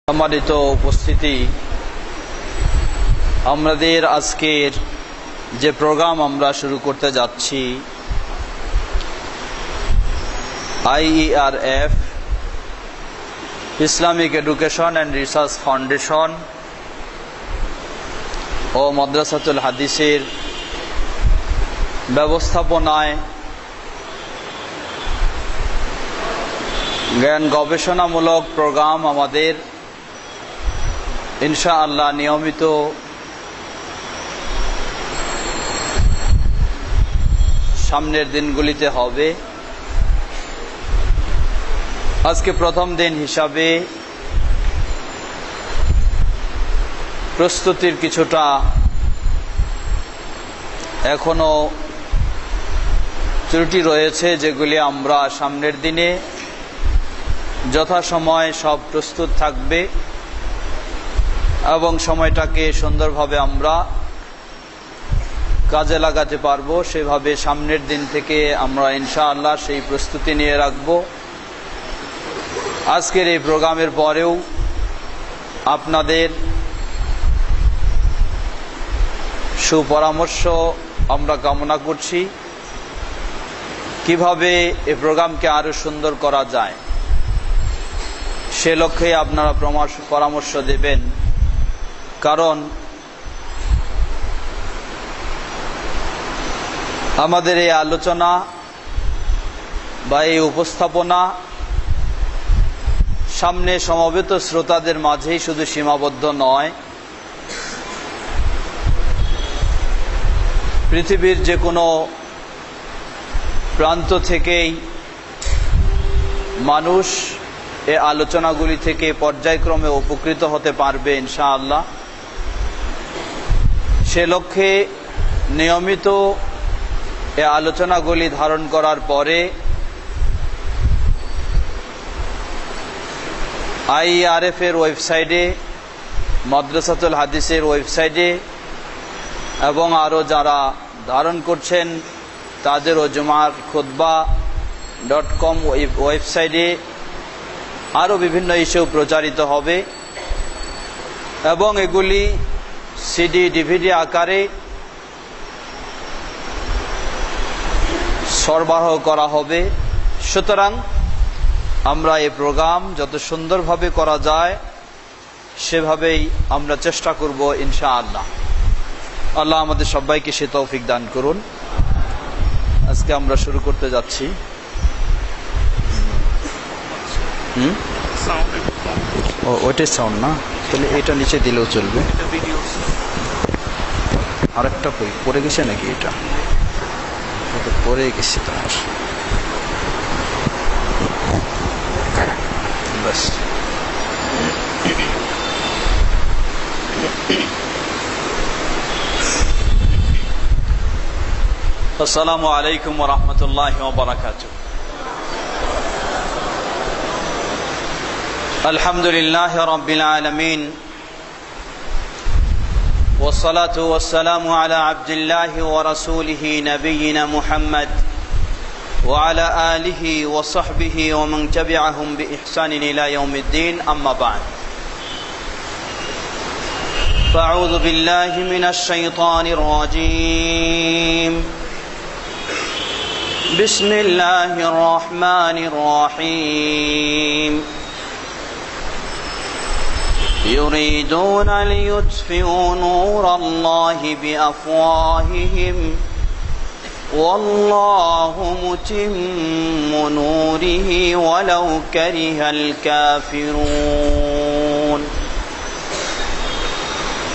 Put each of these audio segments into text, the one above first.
সম্মানিত উপস্থিতি, আমাদের আজকের যে প্রোগ্রাম আমরা শুরু করতে যাচ্ছি, IERF Islamic education and research foundation ও মাদ্রাসাতুল হাদিসের ব্যবস্থাপনায় জ্ঞান গবেষণামূলক প্রোগ্রাম আমাদের ইনশাআল্লাহ নিয়মিত সামনের দিনগুলিতে হবে। আজকে প্রথম দিন হিসাবে প্রস্তুতির কিছুটা এখনো ত্রুটি রয়েছে, যেগুলি আমরা সামনের দিনে যথাসময় সব প্রস্তুত থাকবে এবং সময়টাকে সুন্দরভাবে আমরা কাজে লাগাতে পারবো। সেভাবে সামনের দিন থেকে আমরা ইনশাআল্লাহ সেই প্রস্তুতি নিয়ে রাখব। আজকের এই প্রোগ্রামের পরেও আপনাদের সুপরামর্শ আমরা কামনা করছি, কিভাবে এই প্রোগ্রামকে আরো সুন্দর করা যায় সে লক্ষ্যে আপনারা পরামর্শ দেবেন। কারণ আমাদের এই আলোচনা বা এই উপস্থাপনা সামনে সমবেত শ্রোতাদের মাঝেই শুধু সীমাবদ্ধ নয়, পৃথিবীর যে কোনো প্রান্ত থেকেই মানুষ এই আলোচনাগুলি থেকে পর্যায়ক্রমে উপকৃত হতে পারবে ইনশাআল্লাহ। সে লক্ষ্যে নিয়মিত এই আলোচনাগুলি ধারণ করার পরে IERF এর ওয়েবসাইটে, মাদ্রাসাতুল হাদিসের ওয়েবসাইটে এবং আরও যারা ধারণ করছেন তাদেরও জুমার খুতবা.com ওয়েবসাইটে আরও বিভিন্ন ইস্যু প্রচারিত হবে এবং এগুলি CD DVD আকারে সরবরাহ করা হবে। সুতরাং আমরা এই প্রোগ্রাম যত সুন্দরভাবে করা যায় সেভাবেই আমরা চেষ্টা করব ইনশাআল্লাহ। আল্লাহ আমাদের সবাইকে সে তৌফিক দান করুন। আজকে আমরা শুরু করতে যাচ্ছি। ওইটাই সাউন্ড না, তাহলে এটা নিচে দিলেও চলবে। আরেকটা পড়ে গেছে নাকি? এটা পড়ে গেছে তোমার, বাস। আসসালামু আলাইকুম ওয়া রাহমাতুল্লাহি ওয়া বারাকাতুহু। আলহামদুলিল্লাহি রাব্বিল আলামিন والصلاة والسلام على عبد الله ورسوله نبينا محمد وعلى آله وصحبه ومن تبعهم بإحسان إلى يوم الدين. أما بعد، فأعوذ بالله من الشيطان الرجيم. بسم الله الرحمن الرحيم. يريدون ليطفئوا نور الله بأفواههم والله متم نوره ولو كره الكافرون.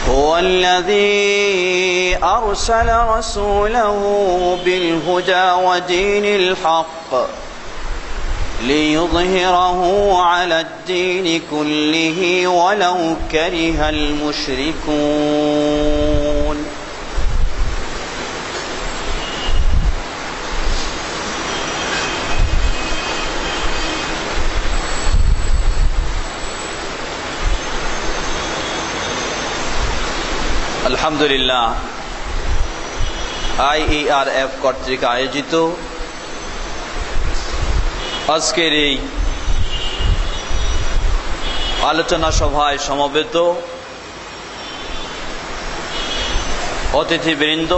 هو الذي أرسل رسوله بالهدى ودين الحق ليظهره على الدين كله ولو كره المشركون. আলহামদুলিল্লাহ, IERF কর্তৃক আয়োজিত আজকের এই আলোচনা সভায় সমবেত অতিথিবৃন্দ,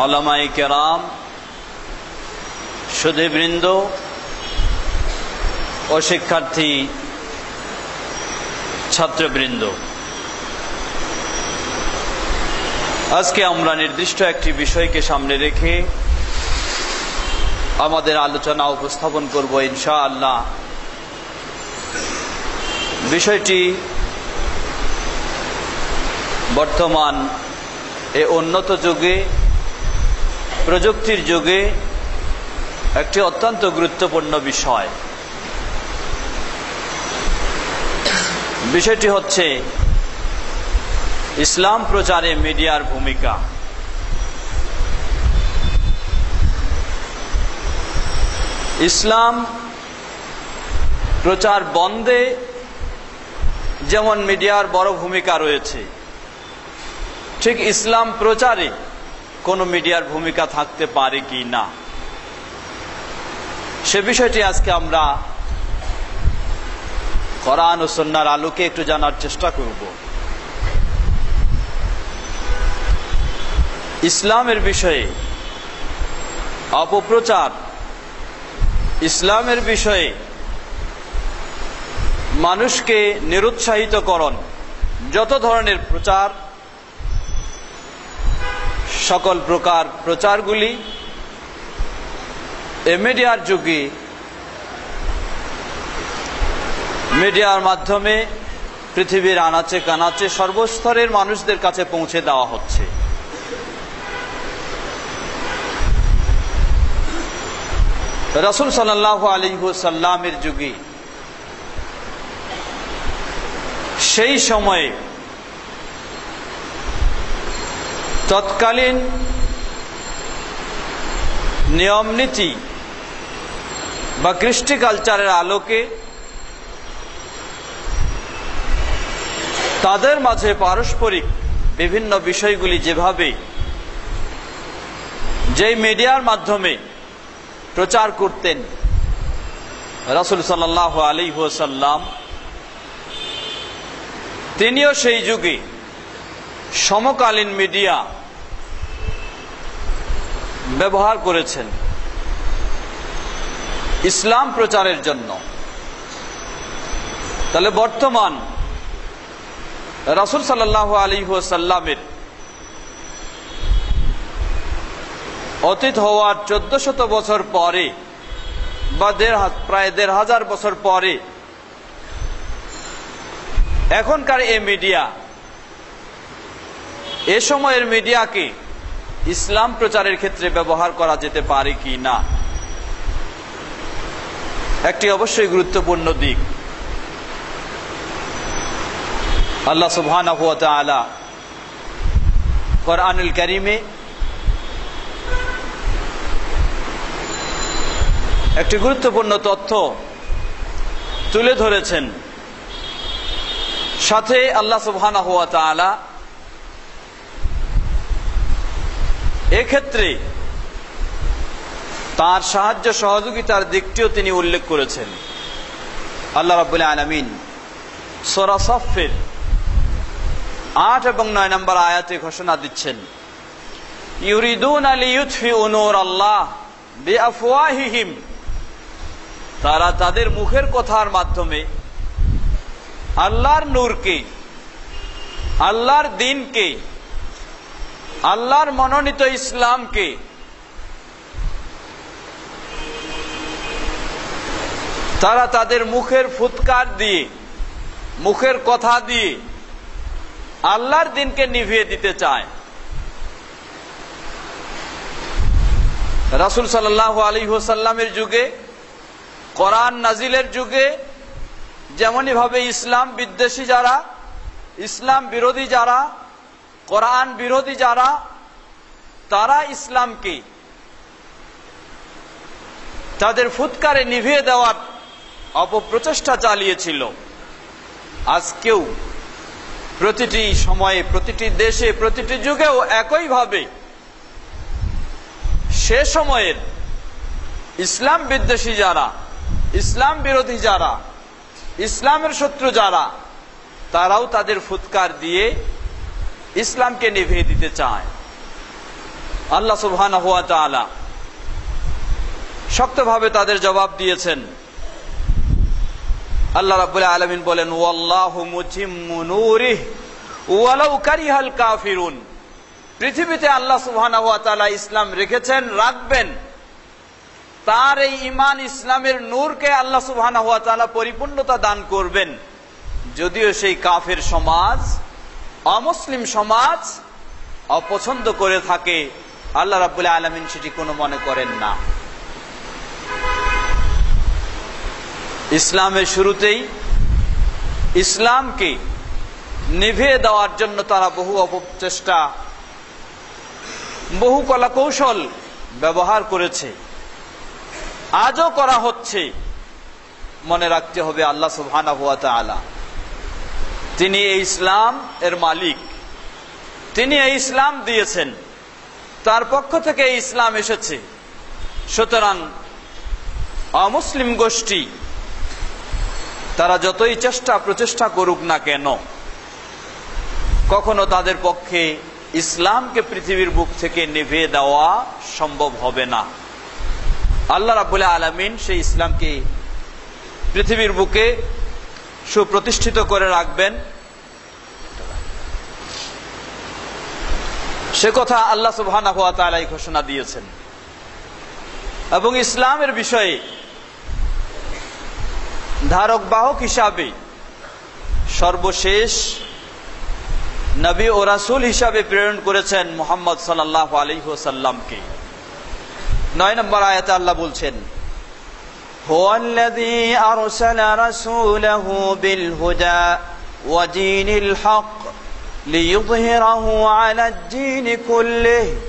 উলামায়ে কেরাম, সুধীবৃন্দ ও শিক্ষার্থী ছাত্রবৃন্দ, আজকে আমরা নির্দিষ্ট একটি বিষয়কে সামনে রেখে আমাদের আলোচনা উপস্থাপন করব ইনশাআল্লাহ। বিষয়টি বর্তমান এই উন্নত যুগে, প্রযুক্তির যুগে একটি অত্যন্ত গুরুত্বপূর্ণ বিষয়। বিষয়টি হচ্ছে ইসলাম প্রচারে মিডিয়ার ভূমিকা। ইসলাম প্রচার বন্ধে যেমন মিডিয়ার বড় ভূমিকা রয়েছে, ঠিক ইসলাম প্রচারে কোন মিডিয়ার ভূমিকা থাকতে পারে কি না, সে বিষয়টি আজকে আমরা কোরআন ও সুন্নাহর আলোকে একটু জানার চেষ্টা করব। ইসলামের বিষয়ে অপপ্রচার, ইসলামের বিষয়ে মানুষকে নিরুৎসাহিত করণ, যত ধরনের প্রচার, সকল প্রকার প্রচারগুলি এই মিডিয়ার যুগে, মিডিয়ার মাধ্যমে পৃথিবীর আনাচে কানাচে সর্বস্তরের মানুষদের কাছে পৌঁছে দেওয়া হচ্ছে। রাসূল সাল্লাল্লাহু আলাইহি ওয়াসাল্লামের যুগে সেই সময়ে তৎকালীন নিয়ম নীতি বা কৃষ্টি কালচারের আলোকে তাদের মাঝে পারস্পরিক বিভিন্ন বিষয়গুলি যেভাবে যেই মিডিয়ার মাধ্যমে প্রচার করতেন রাসূল সাল্লাল্লাহু আলাইহি ওয়াসাল্লাম, তিনিও সেই যুগে সমকালীন মিডিয়া ব্যবহার করেছেন ইসলাম প্রচারের জন্য। তাহলে বর্তমান রাসূল সাল্লাল্লাহু আলাইহি ওয়াসাল্লামের অতীত হওয়ার 1400 বছর পরে বা প্রায় 1500 বছর পরে এখনকার এই মিডিয়া, এ সময়ের মিডিয়াকে ইসলাম প্রচারের ক্ষেত্রে ব্যবহার করা যেতে পারে কি না, একটি অবশ্যই গুরুত্বপূর্ণ দিক। আল্লাহ সুবহানাহু ওয়া তাআলা কোরআনুল কারীমে একটি গুরুত্বপূর্ণ তথ্য তুলে ধরেছেন। সাথে আল্লাহ সুবহানাহু ওয়া তাআলা এক্ষেত্রে তার সাহায্য সহযোগিতার দিকটিও তিনি উল্লেখ করেছেন। আল্লাহ রাব্বুল আলামিন সূরা সাফের 8 এবং 9 নম্বর আয়াতে ঘোষণা দিচ্ছেন, ইউরিদুনা লিইউতফিউ নূরাল্লাহ বিআফওয়াহিহিম, তারা তাদের মুখের কথার মাধ্যমে আল্লাহর নূরকে, আল্লাহর দ্বীনকে, আল্লাহর মনোনীত ইসলামকে তারা তাদের মুখের ফুৎকার দিয়ে, মুখের কথা দিয়ে আল্লাহর দ্বীনকে নিভিয়ে দিতে চায়। রাসূল সাল্লাল্লাহু আলাইহি ওয়াসাল্লামের যুগে, কোরআন নাজিলের যুগে যেমনই ভাবে ইসলাম বিদ্বেষী যারা, ইসলাম বিরোধী যারা, কোরআন বিরোধী যারা, তারা ইসলামকে তাদের ফুৎকারে নিভিয়ে দেওয়ার অপপ্রচেষ্টা চালিয়েছিল, আজকেও প্রতিটি সময়ে, প্রতিটি দেশে, প্রতিটি যুগেও একইভাবে সে সময়ের ইসলাম বিদ্বেষী যারা, ইসলাম বিরোধী যারা, ইসলামের শত্রু যারা, তারাও তাদের ফুৎকার দিয়ে ইসলামকে নিভিয়ে দিতে চায়। আল্লাহ সুবহানাহু ওয়া তাআলা শক্তভাবে তাদের জবাব দিয়েছেন। আল্লাহ রাব্বুল আলামিন বলেন, ওয়াল্লাহু মুতিম্মু নূরিহি ওয়ালাউ কারিহাল কাফিরুন। পৃথিবীতে আল্লাহ সুবহানাহু ওয়া তাআলা ইসলাম রেখেছেন, রাখবেন। তার এই ঈমান ইসলামের নূরকে আল্লাহ সুবহানাহু ওয়া তাআলা পরিপূর্ণতা দান করবেন, যদিও সেই কাফের সমাজ, অমুসলিম সমাজ অপছন্দ করে থাকে। আল্লাহ রাব্বুল আলামিন সেটি কোনো মনে করেন না। ইসলামের শুরুতেই ইসলামকে নিভিয়ে দেওয়ার জন্য তারা বহু অপচেষ্টা, বহু কলা কৌশল ব্যবহার করেছে, আজও করা হচ্ছে। মনে রাখতে হবে আল্লাহ সুবহানাহু ওয়া তাআলা তিনি এই ইসলাম এর মালিক, তিনি এই ইসলাম দিয়েছেন, তার পক্ষ থেকে এই ইসলাম এসেছে। সুতরাং অমুসলিম গোষ্ঠী তারা যতই চেষ্টা প্রচেষ্টা করুক না কেন, কখনো তাদের পক্ষে ইসলামকে পৃথিবীর বুক থেকে নিভিয়ে দেওয়া সম্ভব হবে না। আল্লাহ রাব্বুল আলামিন সেই ইসলামকে পৃথিবীর বুকে সুপ্রতিষ্ঠিত করে রাখবেন, সে কথা আল্লাহ সুবহানাহু ওয়া তাআলা ঘোষণা দিয়েছেন। এবং ইসলামের বিষয়ে ধারক বাহক হিসাবে সর্বশেষ নবী ও রাসূল হিসাবে প্রেরণ করেছেন মুহাম্মদ সাল্লাল্লাহু আলাইহি ওয়াসাল্লামকে। 9 নম্বর আয়াতে আল্লাহ বলছেন, হুয়াল্লাযী আরসালা রাসূলাহু বিল হুদা ওয়া দীনিল হক লিইয়ুযহিরাহু আলাদ দীনি কুল্লিহি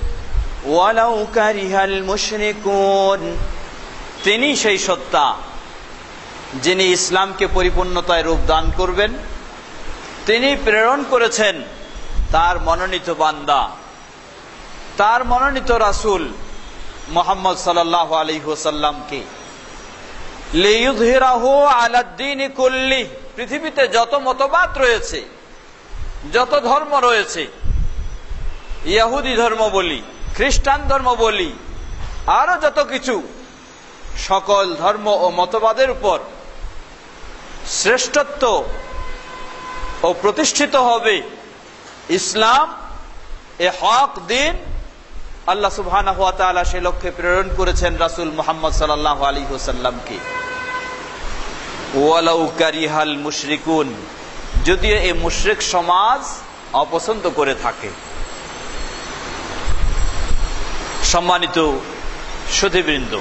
ওয়ালাউ কারিহাল মুশরিকুন। তিনি সেই সত্তা যিনি ইসলামকে পরিপূর্ণতায় রূপ দান করবেন। তিনি প্রেরণ করেছেন তার মনোনীত বান্দা, তার মনোনীত রাসূল মুহাম্মদ সাল্লাল্লাহু আলাইহি ওয়াসাল্লামকে, লিইয়ুযহিরাহু আলাদ দীনি কুল্লিহি। পৃথিবীতে যত মতবাদ রয়েছে, যত ধর্ম রয়েছে, ইহুদি ধর্ম বলি, খ্রিস্টান ধর্ম বলি, আরো যত কিছু, সকল ধর্ম ও মতবাদের উপর শ্রেষ্ঠত্ব ও প্রতিষ্ঠিত হবে ইসলাম, এ হক দিন। আল্লাহ সুবহানাহু ওয়া তাআলা সে লক্ষ্যে প্রেরণ করেছেন রাসূল মুহাম্মদ সাল্লাল্লাহু আলাইহি ওয়াসাল্লামকে। ওয়ালাউ কারিহাল মুশরিকুন, যদিও এই মুশরিক সমাজ অপছন্দ করে থাকে। সম্মানিত সুধীবৃন্দ,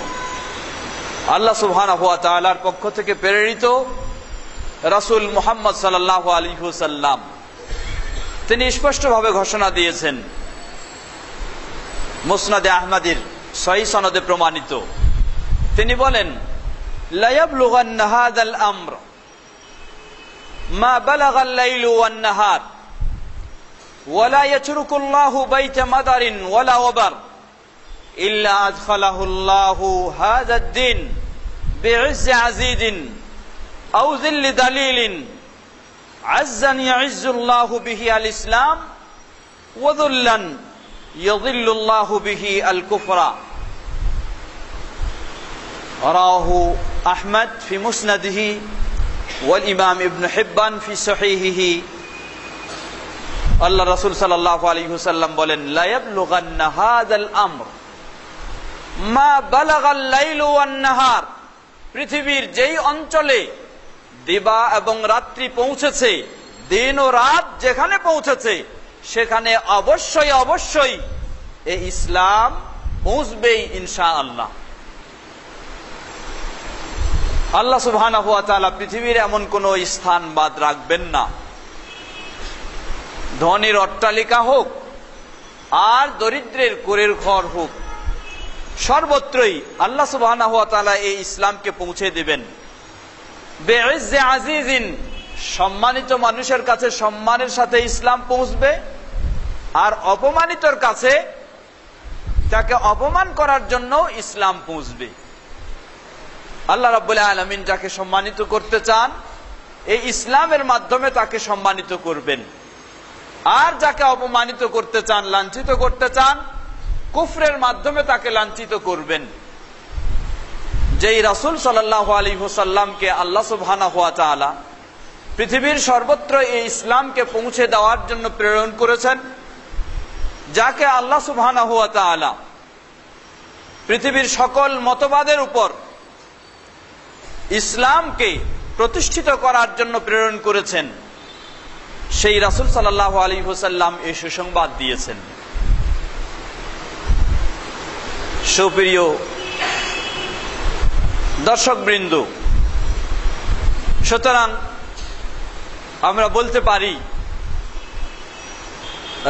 আল্লাহ সুবহানাহু ওয়া তাআলার পক্ষ থেকে প্রেরিত রাসূল মুহাম্মদ সাল্লাল্লাহু আলাইহি ওয়াসাল্লাম তিনি স্পষ্টভাবে ঘোষণা দিয়েছেন, মুসনাদে আহমদের সহিহ সনদে প্রমাণিত। তিনি বলেন, লা ইয়াবলুগান্না হাযাল আমর মা বালাগাল লাইলু ওয়ান নাহার ওয়া লা ইয়াতরুকুল্লাহু বাইতা মাদারিন ওয়ালা ওয়াবার ইল্লা আদখালাহুল্লাহু হাযাদ দ্বীন বিইজ্জি আযীদিন আও যিল্লি দালিলিন আযযান ইয়াইজ্জুল্লাহু বিহি আল ইসলাম ওয়া যুল্লান ইয়াযিল্লুল্লাহু বিহি আল কুফরা। রাওয়াহু আহমদ ফি মুসনাদিহি ওয়াল ইমাম ইবনে হিব্বান ফি সহিহিহি। আল্লাহ রাসূল সাল্লাল্লাহু আলাইহি ওয়াসাল্লাম বলেন, লা ইয়াবলুগান্না হাযাল আমর মা বালাগাল লাইলু ওয়ান নাহার। পৃথিবীর যেই অঞ্চলে দিবা এবং রাত্রি পৌঁছেছে, দিন ও রাত যেখানে পৌঁছেছে, সেখানে অবশ্যই অবশ্যই এই ইসলাম পৌঁছবেই ইনশাআল্লাহ। আল্লাহ সুবহানাহু ওয়া তাআলা পৃথিবীর এমন কোন স্থান বাদ রাখবেন না, ধনীর অট্টালিকা হোক আর দরিদ্রের কুঁড়ের ঘর হোক, সর্বত্রই আল্লাহ সুবহানাহু ওয়া তাআলা এই ইসলামকে পৌঁছে দিবেন। বিইজ্জি আযীজিন, সম্মানিত মানুষের কাছে সম্মানের সাথে ইসলাম পৌঁছবে, আর অপমানিতর কাছে তাকে অপমান করার জন্য ইসলাম পৌঁছবে। আল্লাহ রাব্বুল আলামিন যাকে সম্মানিত করতে চান এই ইসলামের মাধ্যমে তাকে সম্মানিত করবেন। আর যাকে অপমানিত করতে চান, লাঞ্ছিত করতে চান, কুফরের মাধ্যমে তাকে লাঞ্ছিত করবেন। যেই রাসূল সাল্লাল্লাহু আলাইহি ওয়াসাল্লামকে আল্লাহ সুবহানাহু ওয়া তাআলা পৃথিবীর সর্বত্র এই ইসলামকে পৌঁছে দেওয়ার জন্য প্রেরণ করেছেন, যাকে আল্লাহ সুবহানাহু ওয়া তাআলা পৃথিবীর সকল মতবাদের উপর ইসলামকে প্রতিষ্ঠিত করার জন্য প্রেরণ করেছেন, সেই রাসূল সাল্লাল্লাহু আলাইহি ওয়াসাল্লাম এই সুসংবাদ দিয়েছেন। সুপ্রিয় দর্শকবৃন্দ, সুতরাং আমরা বলতে পারি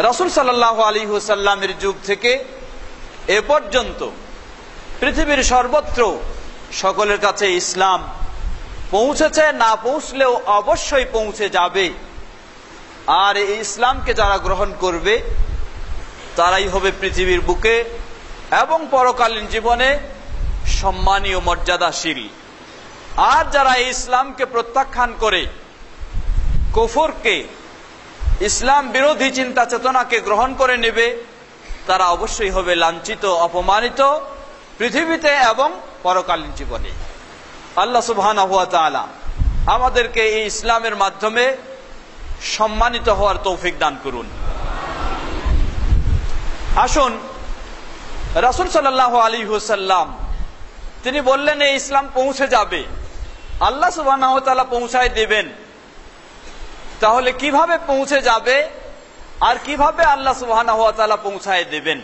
রাসূল সাল্লাল্লাহু আলাইহি ওয়াসাল্লামের যুগ থেকে এ পর্যন্ত পৃথিবীর সর্বত্র সকলের কাছে ইসলাম পৌঁছেছে, না পৌঁছলেও অবশ্যই পৌঁছে যাবে। আর এই ইসলামকে যারা গ্রহণ করবে তারাই হবে পৃথিবীর বুকে এবং পরকালীন জীবনে সম্মানীয় মর্যাদাশীল। আর যারা এই ইসলামকে প্রত্যাখ্যান করে কুফরকে, ইসলাম বিরোধী চিন্তা চেতনাকে গ্রহণ করে নেবে, তারা অবশ্যই হবে লাঞ্ছিত, অপমানিত পৃথিবীতে এবং পরকালীন জীবনে। আল্লাহ সুবহানাহু ওয়া তাআলা আমাদেরকে এই ইসলামের মাধ্যমে সম্মানিত হওয়ার তৌফিক দান করুন। আসুন, রাসূল সাল্লাল্লাহু আলাইহি ওয়াসাল্লাম তিনি বললেন এই ইসলাম পৌঁছে যাবে, আল্লাহ সুবহানাহু ওয়া তাআলা পৌঁছায় দিবেন। তাহলে কিভাবে পৌঁছে যাবে আর কিভাবে আল্লাহ সুবহানাহু ওয়া তাআলা পৌঁছায় দিবেন?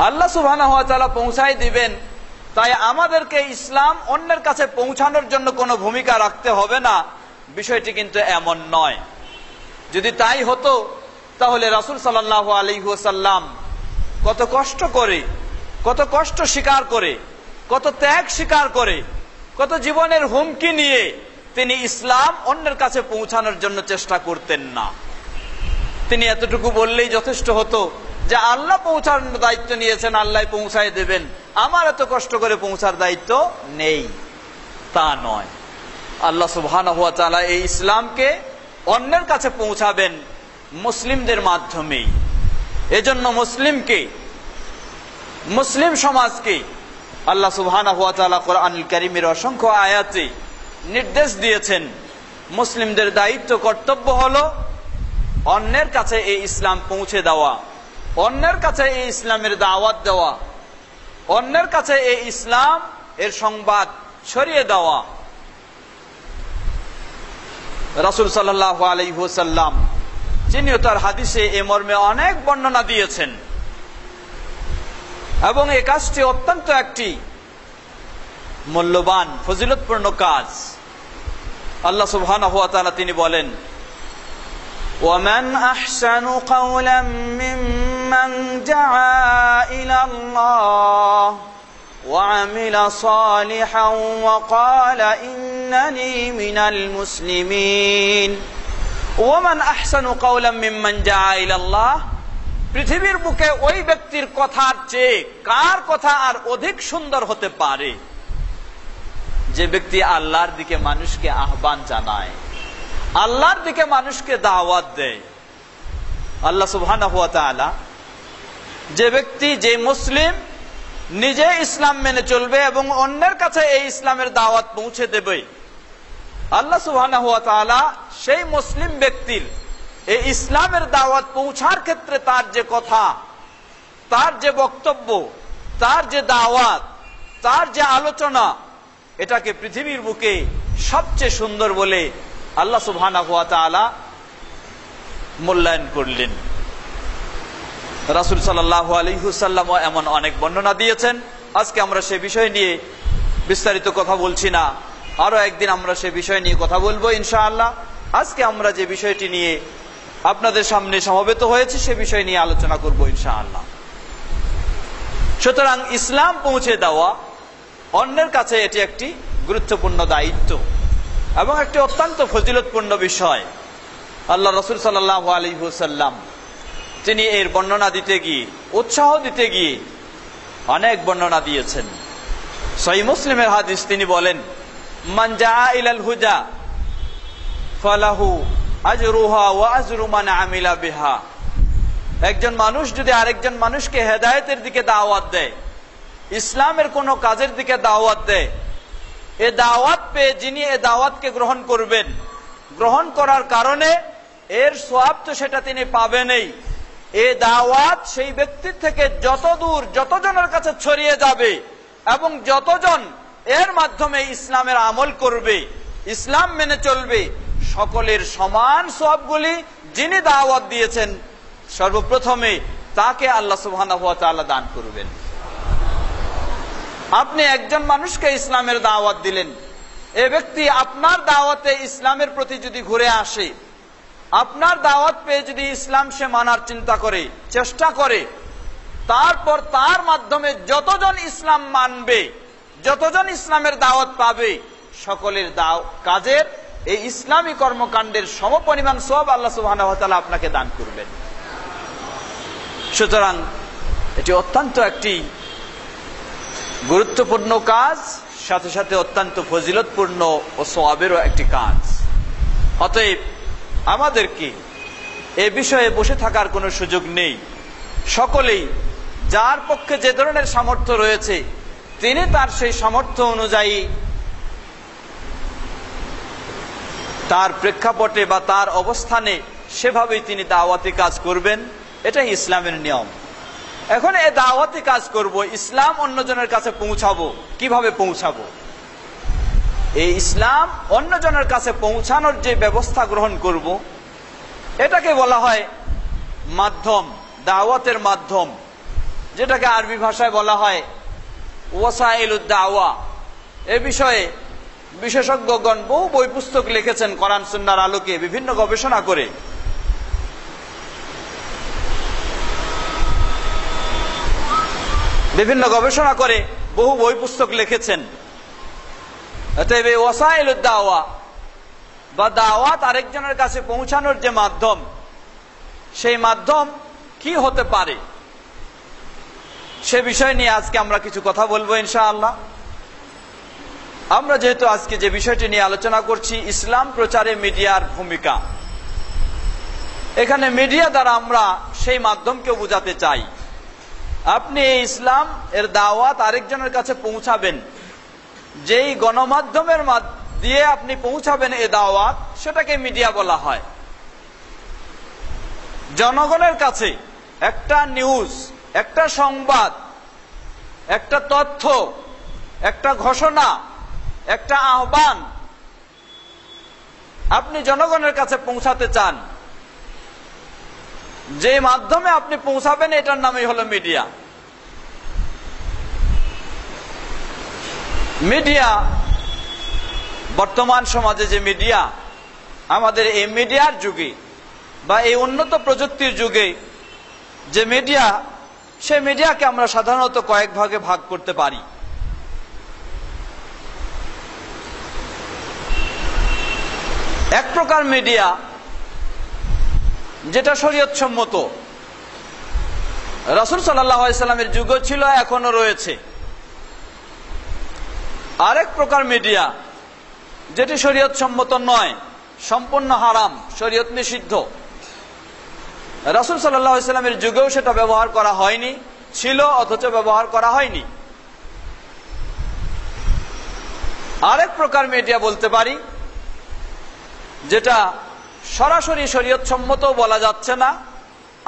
আল্লাহ সুবহানাহু ওয়া তাআলা পৌঁছায় দিবেন, তাই আমাদেরকে ইসলাম অন্যের কাছে পৌঁছানোর জন্য কোনো ভূমিকা রাখতে হবে না, বিষয়টি কিন্তু এমন নয়। যদি তাই হতো তাহলে রাসূল সাল্লাল্লাহু আলাইহি ওয়াসাল্লাম কত কষ্ট করে, কত কষ্ট স্বীকার করে, কত ত্যাগ স্বীকার করে, কত জীবনের হুমকি নিয়ে তিনি ইসলাম অন্যের কাছে পৌঁছানোর জন্য চেষ্টা করতেন না। তিনি এতটুকু বললেই যথেষ্ট হতো যে আল্লাহ পৌঁছানোর দায়িত্ব নিয়েছেন, আল্লাহ পৌঁছায় দেবেন, আমার এত কষ্ট করে পৌঁছার দায়িত্ব নেই। তা নয়, আল্লাহ সুবহানাহু ওয়া তাআলা এই ইসলামকে অন্যের কাছে পৌঁছাবেন মুসলিমদের মাধ্যমেই। এজন্য মুসলিম সমাজকে আল্লাহ সুবহানাহু ওয়া তাআলা কোরআনুল কারীমের অসংখ্য আয়াতে নির্দেশ দিয়েছেন, মুসলিমদের দায়িত্ব, কর্তব্য হলো অন্যের কাছে এই ইসলাম পৌঁছে দেওয়া, অন্যের কাছে এই ইসলামের দাওয়াত দেওয়া, অন্যের কাছে এই ইসলাম এর সংবাদ ছড়িয়ে দেওয়া। রাসূল সাল্লাল্লাহু আলাইহি ওয়াসাল্লাম যিনিও তার হাদিসে এ মর্মে অনেক বর্ণনা দিয়েছেন এবং এই কাজটি অত্যন্ত একটি মূল্যবান ফজিলতপূর্ণ কাজ। আল্লাহ সুবহানাহু ওয়া তাআলা তিনি বলেন, وَمَنْ أَحْسَنُ قَوْلًا مِّمَّنْ دَعَا إِلَى اللَّهِ وَعَمِلَ صَالِحًا وَقَالَ إِنَّنِي مِنَ الْمُسْلِمِينَ وَمَنْ أَحْسَنُ قَوْلًا مِّمَّنْ دَعَا إِلَى اللَّهِ পৃথিবীর বুকে ওই ব্যক্তির কথার চেয়ে কার কথা আর অধিক সুন্দর হতে পারে যে ব্যক্তি আল্লাহর দিকে মানুষকে আহ্বান জানায়, আল্লাহর দিকে মানুষকে দাওয়াত দেয়। আল্লাহ সুবহানাহু ওয়া তাআলা যে ব্যক্তি, যে মুসলিম নিজে ইসলাম মেনে চলবে এবং অন্যের কাছে এই ইসলামের দাওয়াত পৌঁছে দেবে, আল্লাহ সুবহানাহু ওয়া তাআলা সেই মুসলিম ব্যক্তির এই ইসলামের দাওয়াত পৌঁছার ক্ষেত্রে তার যে কথা, তার যে বক্তব্য, তার যে দাওয়াত, তার যে আলোচনা, এটাকে পৃথিবীর বুকে সবচেয়ে সুন্দর বলে আল্লাহ সুবহানাহু ওয়া তাআলা মূল্যায়ন করলেন। রাসূল সাল্লাল্লাহু আলাইহি ওয়াসাল্লাম এমন অনেক বর্ণনা দিয়েছেন। আজকে আমরা সে বিষয় নিয়ে বিস্তারিত কথা বলছি না, আরো একদিন আমরা সে বিষয় নিয়ে কথা বলবো ইনশাআল্লাহ। আজকে আমরা যে বিষয়টি নিয়ে আপনাদের সামনে সমবেত হয়েছে সে বিষয় নিয়ে আলোচনা করব ইনশাআল্লাহ। সুতরাং ইসলাম পৌঁছে দেওয়া অন্যের কাছে এটি একটি গুরুত্বপূর্ণ দায়িত্ব এবং একটি অত্যন্ত ফজিলতপূর্ণ বিষয়। আল্লাহ রাসূল সাল্লাল্লাহু আলাইহি ওয়াসাল্লাম তিনি এর বর্ণনা দিতে গিয়ে, উৎসাহ দিতে গিয়ে অনেক বর্ণনা দিয়েছেন। সহিহ মুসলিমের হাদিস, তিনি বলেন, মান জাআ ইলাল হুদা ফালাহু আজরুহা ওয়া আজরু মান আমিলা বিহা। একজন মানুষ যদি আরেকজন মানুষকে হেদায়েতের দিকে দাওয়াত দেয়, ইসলামের কোন কাজের দিকে দাওয়াত দেয়, এ দাওয়াত পেয়ে যিনি এ দাওয়াতকে গ্রহণ করবেন, গ্রহণ করার কারণে এর সওয়াব তো সেটা তিনি পাবেনই, এই দাওয়াত সেই ব্যক্তির থেকে যত দূর যতজনের কাছে ছড়িয়ে যাবে এবং যতজন এর মাধ্যমে ইসলামের আমল করবে, ইসলাম মেনে চলবে, সকলের সমান সওয়াবগুলি যিনি দাওয়াত দিয়েছেন সর্বপ্রথমে তাকে আল্লাহ সুবহানাহু ওয়া তাআলা দান করবেন। আপনি একজন মানুষকে ইসলামের দাওয়াত দিলেন, এ ব্যক্তি আপনার দাওয়াতে ইসলামের প্রতি যদি ঘুরে আসে, আপনার দাওয়াত পেয়ে যদি ইসলাম সে মানার চিন্তা করে, চেষ্টা করে, তারপর তার মাধ্যমে যতজন ইসলাম মানবে, যতজন ইসলামের দাওয়াত পাবে, সকলের কাজের এই ইসলামী কর্মকাণ্ডের সমপরিমাণ সওয়াব আল্লাহ সুবহানাহু ওয়া তাআলা আপনাকে দান করবেন। সুতরাং এটি অত্যন্ত একটি গুরুত্বপূর্ণ কাজ, সাথে সাথে অত্যন্ত ফজিলতপূর্ণ ও সওয়াবেরও একটি কাজ। অতএব আমাদেরকে এ বিষয়ে বসে থাকার কোনো সুযোগ নেই। সকলেই যার পক্ষে যে ধরনের সামর্থ্য রয়েছে তিনি তার সেই সামর্থ্য অনুযায়ী তার প্রেক্ষাপটে বা তার অবস্থানে সেভাবেই তিনি দাওয়াতি কাজ করবেন, এটাই ইসলামের নিয়ম। এখন এই দাওয়াতি কাজ করব, ইসলাম অন্যজনের কাছে পৌঁছাবো, কিভাবে পৌঁছাবো? এই ইসলাম অন্যজনের কাছে পৌঁছানোর যে ব্যবস্থা গ্রহণ করব, এটাকে বলা হয় মাধ্যম, দাওয়াতের মাধ্যম, যেটাকে আরবি ভাষায় বলা হয় ওয়াসাইলুদ দাওয়া। এ বিষয়ে বিশেষজ্ঞগণ বহু বই পুস্তক লিখেছেন কোরআন সুন্নাহর আলোকে, বিভিন্ন গবেষণা করে। বহু বই পুস্তক লিখেছেন। অতএব ওয়াসাইলুদ দাওয়া বা দাওয়াত আরেকজনের কাছে পৌঁছানোর যে মাধ্যম, সেই মাধ্যম কি হতে পারে সে বিষয় নিয়ে আজকে আমরা কিছু কথা বলবো ইনশাআল্লাহ। আমরা যেহেতু আজকে যে বিষয়টি নিয়ে আলোচনা করছি, ইসলাম প্রচারে মিডিয়ার ভূমিকা, এখানে মিডিয়া দ্বারা আমরা সেই মাধ্যমকে বোঝাতে চাই। আপনি এই ইসলাম এর দাওয়াত আরেকজনের কাছে পৌঁছাবেন, যেই গণমাধ্যমের দিয়ে আপনি পৌঁছাবেন এ দাওয়াত, সেটাকে মিডিয়া বলা হয়। জনগণের কাছে একটা নিউজ, একটা সংবাদ, একটা তথ্য, একটা ঘোষণা, একটা আহ্বান আপনি জনগণের কাছে পৌঁছাতে চান, যে মাধ্যমে আপনি পৌঁছাবেন এটার নামই হলো মিডিয়া। মিডিয়া বর্তমান সমাজে যে মিডিয়া, আমাদের এই মিডিয়ার যুগে বা এই উন্নত প্রযুক্তির যুগে যে মিডিয়া, সেই মিডিয়াকে আমরা সাধারণত কয়েক ভাগে ভাগ করতে পারি। এক প্রকার মিডিয়া যেটা শরীয়তসম্মত, রাসূল সাল্লাল্লাহু আলাইহি সাল্লামের যুগে ছিল, এখনো রয়েছে। আরেক প্রকার মিডিয়া যেটি শরীয়তসম্মত নয়, সম্পূর্ণ হারাম, শরীয়ত নিষিদ্ধ, রাসূল সাল্লাল্লাহু আলাইহি সাল্লামের যুগেও সেটা ব্যবহার করা হয়নি, ছিল অথচ ব্যবহার করা হয়নি। আরেক প্রকার মিডিয়া বলতে পারি যেটা সরাসরি শরীয়ত সম্মত বলা যাচ্ছে না,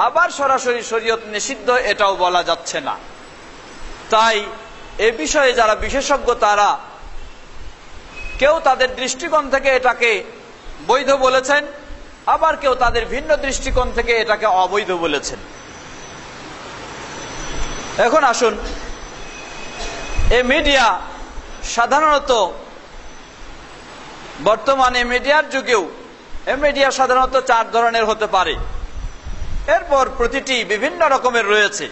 আবার সরাসরি শরীয়ত নিষিদ্ধ এটাও বলা যাচ্ছে না। তাই এ বিষয়ে যারা বিশেষজ্ঞ, তারা কেউ তাদের দৃষ্টিকোণ থেকে এটাকে বৈধ বলেছেন, আবার কেউ তাদের ভিন্ন দৃষ্টিকোণ থেকে এটাকে অবৈধ বলেছেন। এখন আসুন, এই মিডিয়া সাধারণত বর্তমানে মিডিয়ার যুগেও এই মিডিয়া সাধারণত 4 ধরনের হতে পারে। এরপর প্রতিটি বিভিন্ন রকমের রয়েছে,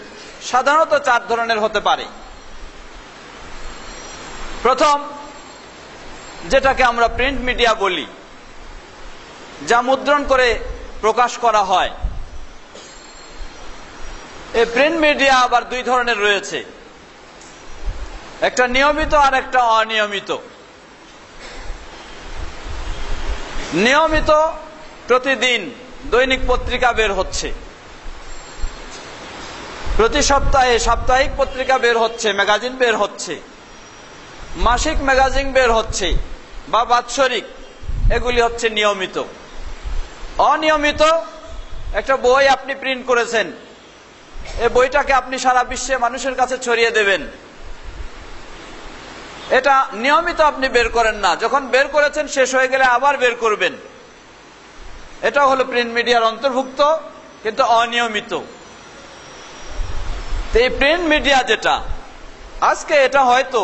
সাধারণত 4 ধরনের হতে পারে। প্রথম, যেটাকে আমরা প্রিন্ট মিডিয়া বলি, যা মুদ্রণ করে প্রকাশ করা হয়। এই প্রিন্ট মিডিয়া আবার 2 ধরনের রয়েছে, একটা নিয়মিত আর একটা অনিয়মিত। নিয়মিত প্রতিদিন দৈনিক পত্রিকা বের হচ্ছে, প্রতি সপ্তাহে সাপ্তাহিক পত্রিকা বের হচ্ছে, ম্যাগাজিন বের হচ্ছে, মাসিক ম্যাগাজিন বের হচ্ছে বা বাৎসরিক, এগুলি হচ্ছে নিয়মিত। অনিয়মিত একটা বই আপনি প্রিন্ট করেছেন, এই বইটাকে আপনি সারা বিশ্বে মানুষের কাছে ছড়িয়ে দেবেন, এটা নিয়মিত আপনি বের করেন না, যখন বের করেছেন শেষ হয়ে গেলে আবার বের করবেন, এটা হলো প্রিন্ট মিডিয়ার অন্তর্ভুক্ত, কিন্তু অনিয়মিত। এই প্রিন্ট মিডিয়া যেটা আজকে, এটা হয়তো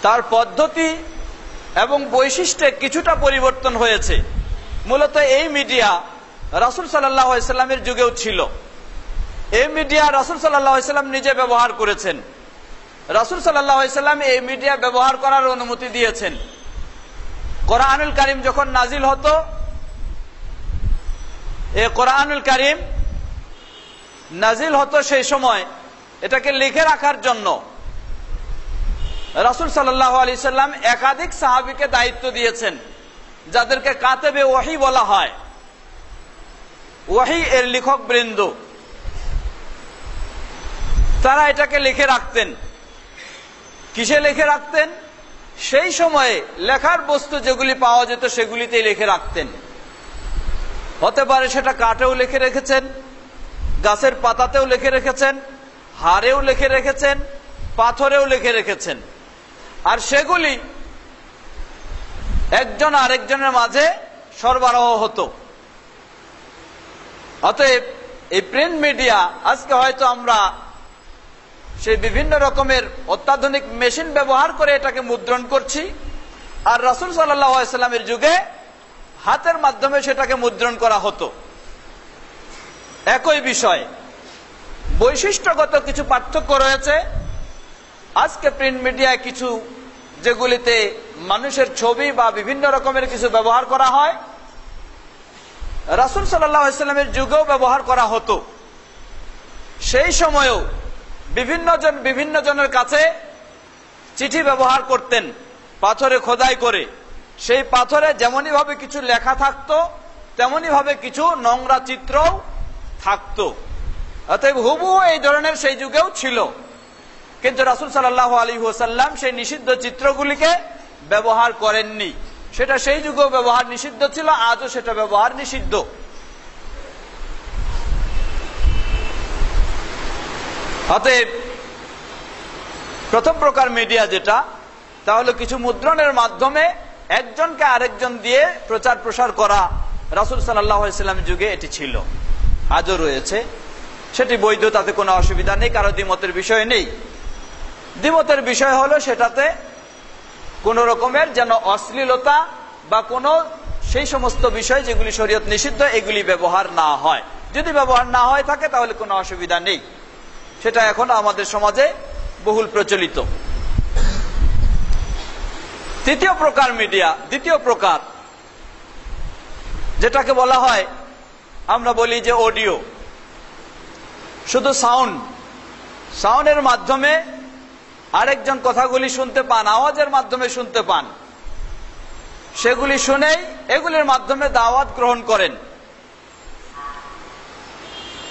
তার পদ্ধতি এবং বৈশিষ্ট্যে কিছুটা পরিবর্তন হয়েছে। মূলত এই মিডিয়া রাসূল সাল্লাল্লাহু আলাইহি সাল্লামের যুগেও ছিল। এই মিডিয়া রাসূল সাল্লাল্লাহু আলাইহি সাল্লাম নিজে ব্যবহার করেছেন। রাসূল সাল্লাল্লাহু আলাইহি সাল্লাম এই মিডিয়া ব্যবহার করার অনুমতি দিয়েছেন। কোরআনুল কারীম যখন নাজিল হতো, এই কোরআনুল কারীম নাজিল হতো, সেই সময় এটাকে লিখে রাখার জন্য রাসূল সাল্লাল্লাহু আলাইহি সাল্লাম একাধিক সাহাবীকে দায়িত্ব দিয়েছেন, যাদেরকে কাতেবে ওহী বলা হয়। ওহী এর লেখক বৃন্দ, তারা এটাকে লিখে রাখতেন। কিসে লিখে রাখতেন? সেই সময়ে লেখার বস্তু যেগুলি পাওয়া যেত সেগুলিতেই লিখে রাখতেন। হতে পারে সেটা কাঠেও লিখে রেখেছেন, গাছের পাতাতেও লিখে রেখেছেন, হাড়েও লিখে রেখেছেন, পাথরেও লিখে রেখেছেন, আর সেগুলি একজন আরেকজনের মাঝে সরবরাহ হতো। অতএব এই প্রিন্ট মিডিয়া আজকে হয়তো আমরা সেই বিভিন্ন রকমের অত্যাধুনিক মেশিন ব্যবহার করে এটাকে মুদ্রণ করছি, আর রাসূল সাল্লাল্লাহু আলাইহি সাল্লামের যুগে হাতের মাধ্যমে সেটাকে মুদ্রণ করা হতো। একই বিষয়, বৈশিষ্ট্যগত কিছু পার্থক্য রয়েছে। আজকে প্রিন্ট মিডিয়ায় কিছু যেগুলিতে মানুষের ছবি বা বিভিন্ন রকমের কিছু ব্যবহার করা হয়, রাসূল সাল্লাল্লাহু আলাইহি সাল্লামের যুগেও ব্যবহার করা হতো। সেই সময়েও বিভিন্ন জনের কাছে চিঠি ব্যবহার করতেন, পাথরে খোদাই করে। সেই পাথরে যেমনই ভাবে কিছু লেখা থাকতো, তেমনি ভাবে কিছু নোংরা চিত্রও থাকতো। অতএব হুবহু এই ধরনের সেই যুগেও ছিল, কিন্তু রাসূল সাল্লাল্লাহু আলাইহি ওয়াসাল্লাম সেই নিষিদ্ধ চিত্রগুলিকে ব্যবহার করেননি। সেটা সেই যুগেও ব্যবহার নিষিদ্ধ ছিল, আজও সেটা ব্যবহার নিষিদ্ধ। অতএব প্রথম প্রকার মিডিয়া যেটা, তাহলে কিছু মুদ্রণের মাধ্যমে একজনকে আরেকজন দিয়ে প্রচার প্রসার করা। রাসূল সাল্লাল্লাহু আলাইহি ওয়াসাল্লামের যুগে এটি ছিল, আজও রয়েছে, সেটি বৈধ, তাতে কোনো অসুবিধা নেই, কারো দ্বিমতের বিষয় নেই। দ্বিমতের বিষয় হলো সেটাতে কোন রকমের যেন অশ্লীলতা বা কোনো সেই সমস্ত বিষয় যেগুলি শরীয়ত নিষিদ্ধ, এগুলি ব্যবহার না হয়। যদি ব্যবহার না হয় থাকে তাহলে কোনো অসুবিধা নেই, সেটা এখন আমাদের সমাজে বহুল প্রচলিত। তৃতীয় প্রকার মিডিয়া, দ্বিতীয় প্রকার, যেটাকে বলা হয়, আমরা বলি যে অডিও, শুধু সাউন্ডের মাধ্যমে আরেকজন কথাগুলি শুনতে পান, আওয়াজের মাধ্যমে শুনতে পান, সেগুলি শুনেই এগুলির মাধ্যমে দাওয়াত গ্রহণ করেন।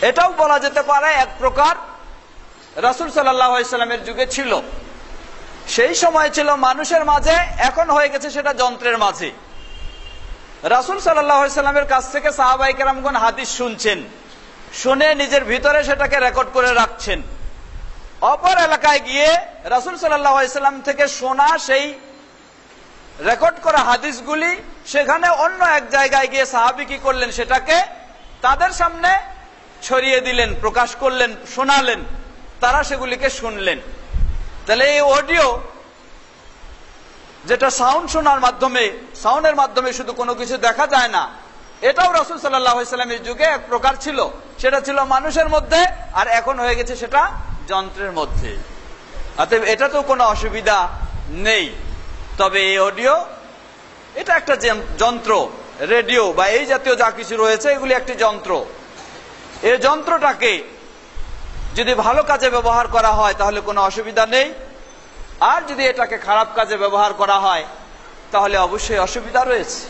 এটাও বলা যেতে পারে এক প্রকার রাসূল সাল্লাল্লাহু আলাইহি সাল্লামের যুগে ছিল। সেই সময় ছিল মানুষের মাঝে, এখন হয়ে গেছে সেটা যন্ত্রের মাঝে। রাসূল সাল্লাল্লাহু আলাইহি সাল্লামের কাছ থেকে সাহাবায়ে কেরামগণ হাদিস শুনছেন, শুনে নিজের ভিতরে সেটাকে রেকর্ড করে রাখছেন। অপর এলাকায় গিয়ে রাসূল সাল্লাল্লাহু আলাইহি সাল্লাম থেকে শোনা সেই রেকর্ড করা হাদিসগুলি সেখানে অন্য এক জায়গায় গিয়ে সাহাবী কি করলেন, সেটাকে তাদের সামনে ছড়িয়ে দিলেন, প্রকাশ করলেন, শোনালেন, তারা সেগুলিকে শুনলেন। তাহলে এই অডিও যেটা সাউন্ডের মাধ্যমে শুধু কোনো কিছু দেখা যায় না, এটাও রাসূল সাল্লাল্লাহু আলাইহি সাল্লামের যুগে এক প্রকার ছিল। সেটা ছিল মানুষের মধ্যে, আর এখন হয়ে গেছে সেটা যন্ত্রের মধ্যে। অতএব এটা তো কোনো অসুবিধা নেই। তবে এই অডিও, এটা একটা যন্ত্র, রেডিও বা এই জাতীয় যা কিছু রয়েছে এগুলি একটি যন্ত্র। এই যন্ত্রটাকে যদি ভালো কাজে ব্যবহার করা হয় তাহলে কোনো অসুবিধা নেই, আর যদি এটাকে খারাপ কাজে ব্যবহার করা হয় তাহলে অবশ্যই অসুবিধা রয়েছে।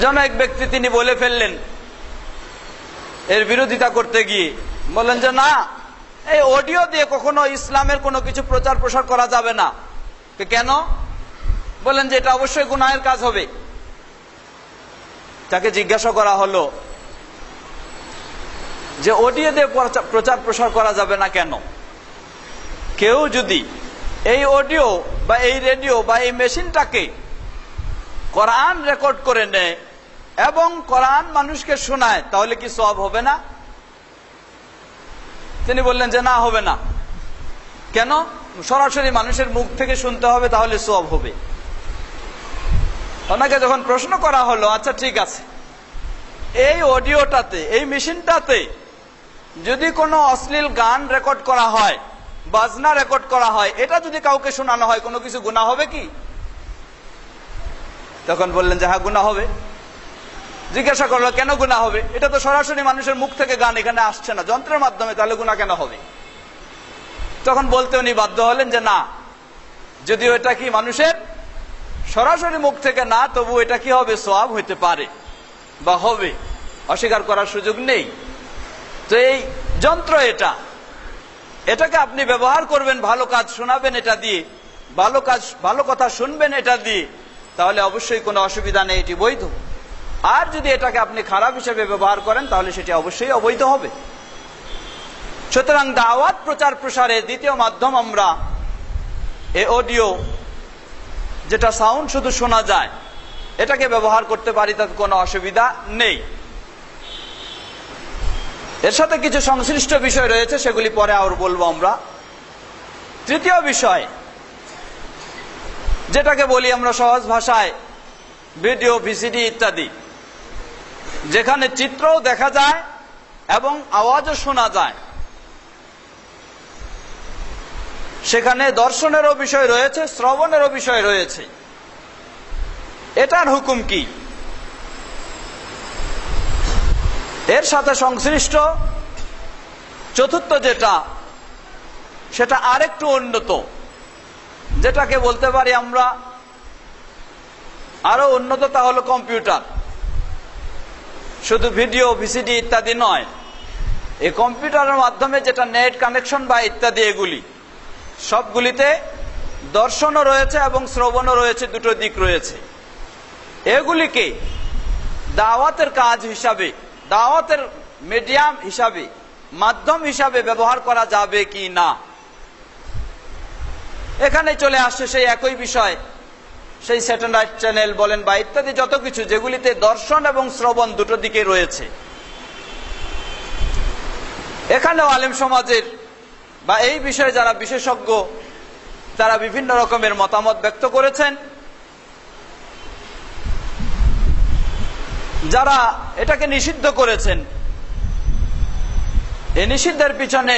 যেন এক ব্যক্তি তিনি বলে ফেললেন এর বিরোধিতা করতে গিয়ে, বললেন যে না, এই অডিও দিয়ে কখনো ইসলামের কোনো কিছু প্রচার প্রসার করা যাবে না। কেন? বলেন যে এটা অবশ্যই গুনাহের কাজ হবে। তাকে জিজ্ঞাসা করা হলো যে অডিও দিয়ে প্রচার প্রসার করা যাবে না কেন? কেউ যদি এই অডিও বা এই রেডিও বা এই মেশিনটাকে কোরআন রেকর্ড করে নেয় এবং কোরআন মানুষকে শোনায়, তাহলে কি সওয়াব হবে না? তিনি বললেন যে না, হবে না। কেন? সরাসরি মানুষের মুখ থেকে শুনতে হবে, তাহলে সওয়াব হবে। ওনাকে যখন প্রশ্ন করা হলো, আচ্ছা ঠিক আছে, এই অডিওটাতে, এই মেশিনটাতে যদি কোনো অশ্লীল গান রেকর্ড করা হয়, বাজনা রেকর্ড করা হয়, এটা যদি কাউকে শোনানো হয়, কোনো কিছু গুনাহ হবে কি? তখন বললেন যে হ্যাঁ, গুনাহ হবে। জিজ্ঞাসা করলো কেন গুনাহ হবে? এটা তো সরাসরি মানুষের মুখ থেকে গান এখানে আসছে না, যন্ত্রের মাধ্যমে, তাহলে গুনাহ কেন হবে? তখন বলতে উনি বাধ্য হলেন যে না, যদিও এটা কি মানুষের সরাসরি মুখ থেকে না, তবু এটা কি হবে? সওয়াব হইতে পারে বা হবে, অস্বীকার করার সুযোগ নেই। তো এই যন্ত্র, এটাকে আপনি ব্যবহার করবেন, ভালো কাজ শোনাবেন এটা দিয়ে, ভালো কথা শুনবেন এটা দিয়ে, তাহলে অবশ্যই কোনো অসুবিধা নেই, এটি বৈধ। আর যদি এটাকে আপনি খারাপ হিসেবে ব্যবহার করেন, তাহলে সেটি অবশ্যই অবৈধ হবে। সুতরাং দাওয়াত প্রচার প্রসারে দ্বিতীয় মাধ্যম আমরা এই অডিও, যেটা সাউন্ড শুধু শোনা যায়, এটাকে ব্যবহার করতে পারি, তাতে কোনো অসুবিধা নেই। এর সাথে কিছু সংশ্লিষ্ট বিষয় রয়েছে, সেগুলি পরে আর বলবো আমরা। তৃতীয় বিষয়, যেটাকে বলি আমরা সহজ ভাষায় ভিডিও, ভিসিডি ইত্যাদি, যেখানে চিত্রও দেখা যায় এবং আওয়াজও শোনা যায়, সেখানে দর্শনেরও বিষয় রয়েছে, শ্রবণেরও বিষয় রয়েছে। এটার হুকুম কি? এর সাথে সংশ্লিষ্ট চতুর্থ যেটা, সেটা আরেকটু উন্নত, যেটাকে বলতে পারি আমরা আরো উন্নত, তা হলো কম্পিউটার। শুধু ভিডিও, ভিসিডি ইত্যাদি নয়, এই কম্পিউটারের মাধ্যমে যেটা নেট কানেকশন বা ইত্যাদি, এগুলি সবগুলিতে দর্শনও রয়েছে এবং শ্রবণও রয়েছে, দুটো দিক রয়েছে। এগুলিকে দাওয়াতের কাজ হিসাবে, দাওয়াতের মিডিয়াম হিসাবে, মাধ্যম হিসাবে ব্যবহার করা যাবে কি না, এখানে চলে আসছে সেই একই বিষয়, সেই স্যাটেলাইট চ্যানেল বলেন বা ইত্যাদি যত কিছু, যেগুলিতে দর্শন এবং শ্রবণ দুটো দিকে রয়েছে। এখানেও আলেম সমাজের বা এই বিষয়ে যারা বিশেষজ্ঞ, তারা বিভিন্ন রকমের মতামত ব্যক্ত করেছেন। যারা এটাকে নিষিদ্ধ করেছেন, এই নিষিদ্ধের পিছনে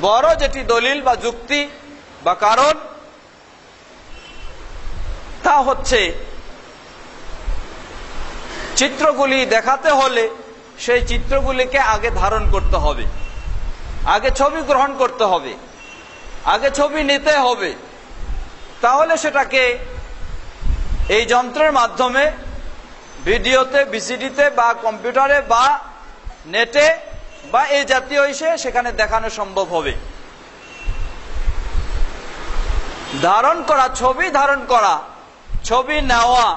বড় যেটি দলিল বা যুক্তি বা কারণ, তা হচ্ছে চিত্রগুলি দেখাতে হলে সেই চিত্রগুলিকে আগে ধারণ করতে হবে, আগে ছবি গ্রহণ করতে হবে, আগে ছবি নিতে হবে, তাহলে সেটাকে এই যন্ত্রের মাধ্যমে, ভিডিওতে, ভিসিডিতে বা কম্পিউটারে বা নেটে বা এই জাতীয় ইসে সেখানে দেখানো সম্ভব হবে। ধারণ করা, ছবি ধারণ করা, ছবি নেওয়া,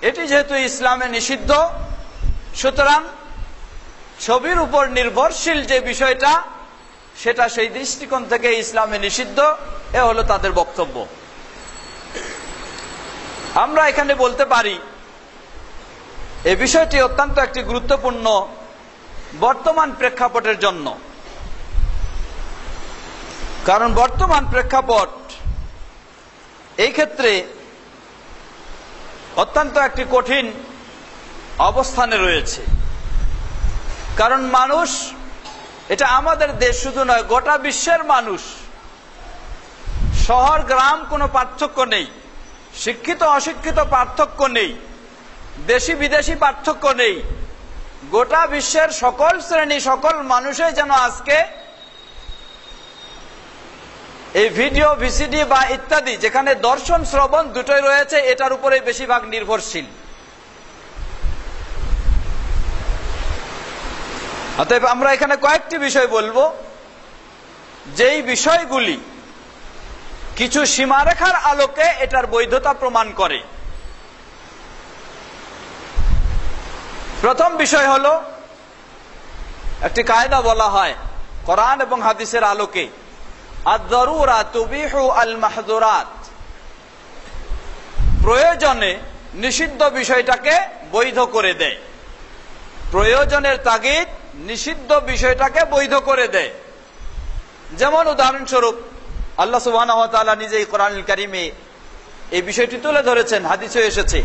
এটি যেহেতু ইসলামে নিষিদ্ধ, সুতরাং ছবির উপর নির্ভরশীল যে বিষয়টা, সেটা সেই দৃষ্টিকোণ থেকে ইসলামে নিষিদ্ধ। এ হলো তাদের বক্তব্য। আমরা এখানে বলতে পারি এই বিষয়টি অত্যন্ত একটি গুরুত্বপূর্ণ বর্তমান প্রেক্ষাপটের জন্য, কারণ বর্তমান প্রেক্ষাপট এই ক্ষেত্রে অত্যন্ত একটি কঠিন অবস্থানে রয়েছে। কারণ মানুষ, এটা আমাদের দেশ শুধু নয়, গোটা বিশ্বের মানুষ, শহর গ্রাম কোনো পার্থক্য নেই, শিক্ষিত অশিক্ষিত পার্থক্য নেই, দেশি বিদেশি পার্থক্য নেই, গোটা বিশ্বের সকল শ্রেণী, সকল মানুষই যেন আজকে এই ভিডিও, ভিসিডি বা ইত্যাদি যেখানে দর্শন শ্রবণ দুটোই রয়েছে, এটার উপরে বেশিরভাগ নির্ভরশীল। অতএব আমরা এখানে কয়েকটি বিষয় বলবো, যেই বিষয়গুলি কিছু সীমারেখার আলোকে এটার বৈধতা প্রমাণ করে। প্রথম বিষয় হলো, একটি কায়দা বলা হয় কোরআন এবং হাদিসের আলোকে, আদ-দারুরা তুবিহু আল-মাহযুরাত। প্রয়োজনে নিষিদ্ধ বিষয়টাকে বৈধ করে দেয়। প্রয়োজনের তাগিদ নিষিদ্ধ বিষয়টাকে বৈধ করে দেয়। যেমন উদাহরণস্বরূপ আল্লাহ সুবহানাহু ওয়া তাআলা নিজেই কোরআনুল কারীমে এই বিষয়টি তুলে ধরেছেন, হাদিসে এসেছে।